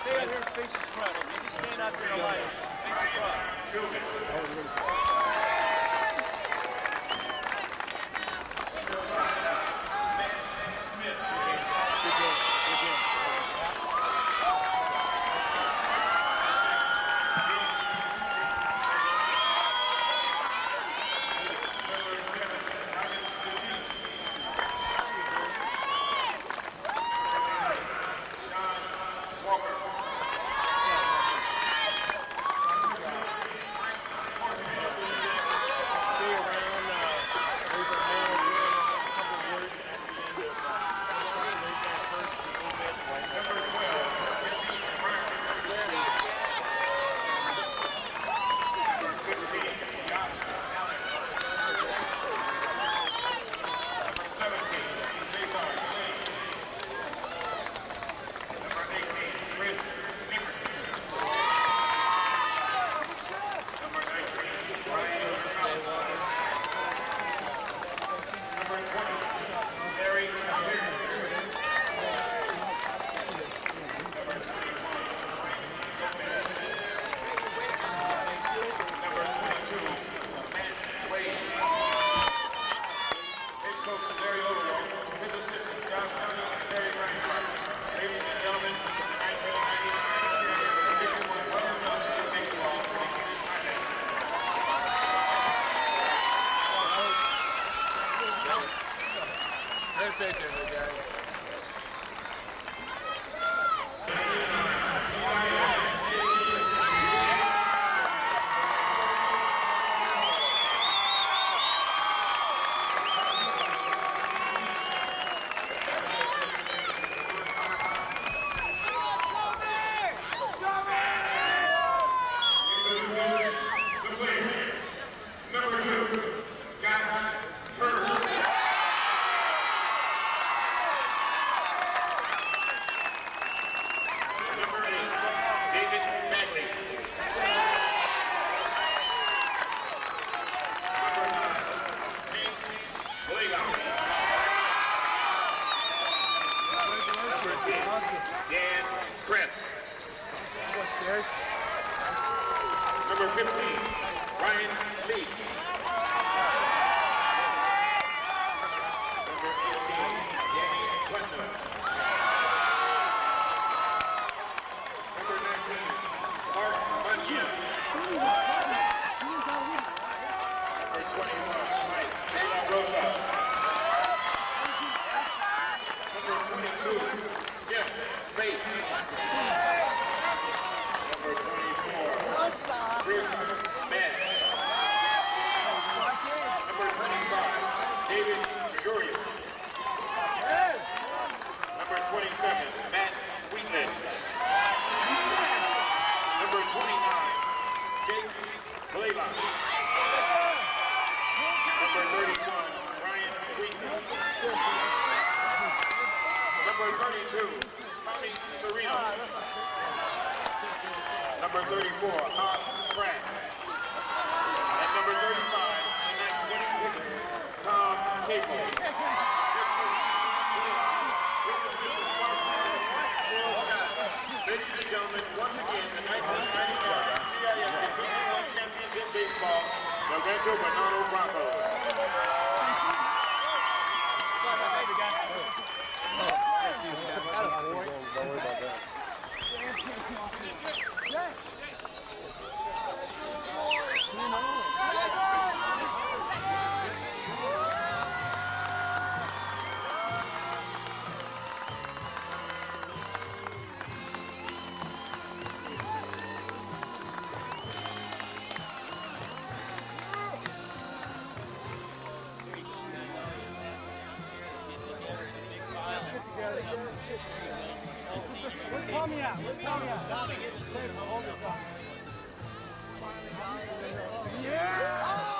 Stay out here and face the front. You can stand out there and light. Face the front. 15, Ryan Lee. Number 18, Danny Putnam. Number 19, Mark Bunyan. Number 21, Mike De La Rosa. Number 22, Jim Spade. Number 24, Chris Madden. Number 25, David Jurian. Number 27, Matt Wheatley. Number 29, Jake Blaylock. Number 31, Ryan Wheatley. Number 32, Tommy Serino. Number 34, Hop Pratt. And number 35, the next winning picker, Tom Cable. Ladies and gentlemen, once again, the 1999 CIF Division I champions in baseball, the Rancho Bernardo Broncos. Where's Tommy at? Where's Tommy at? Tommy, get the center. Hold this up. Yeah!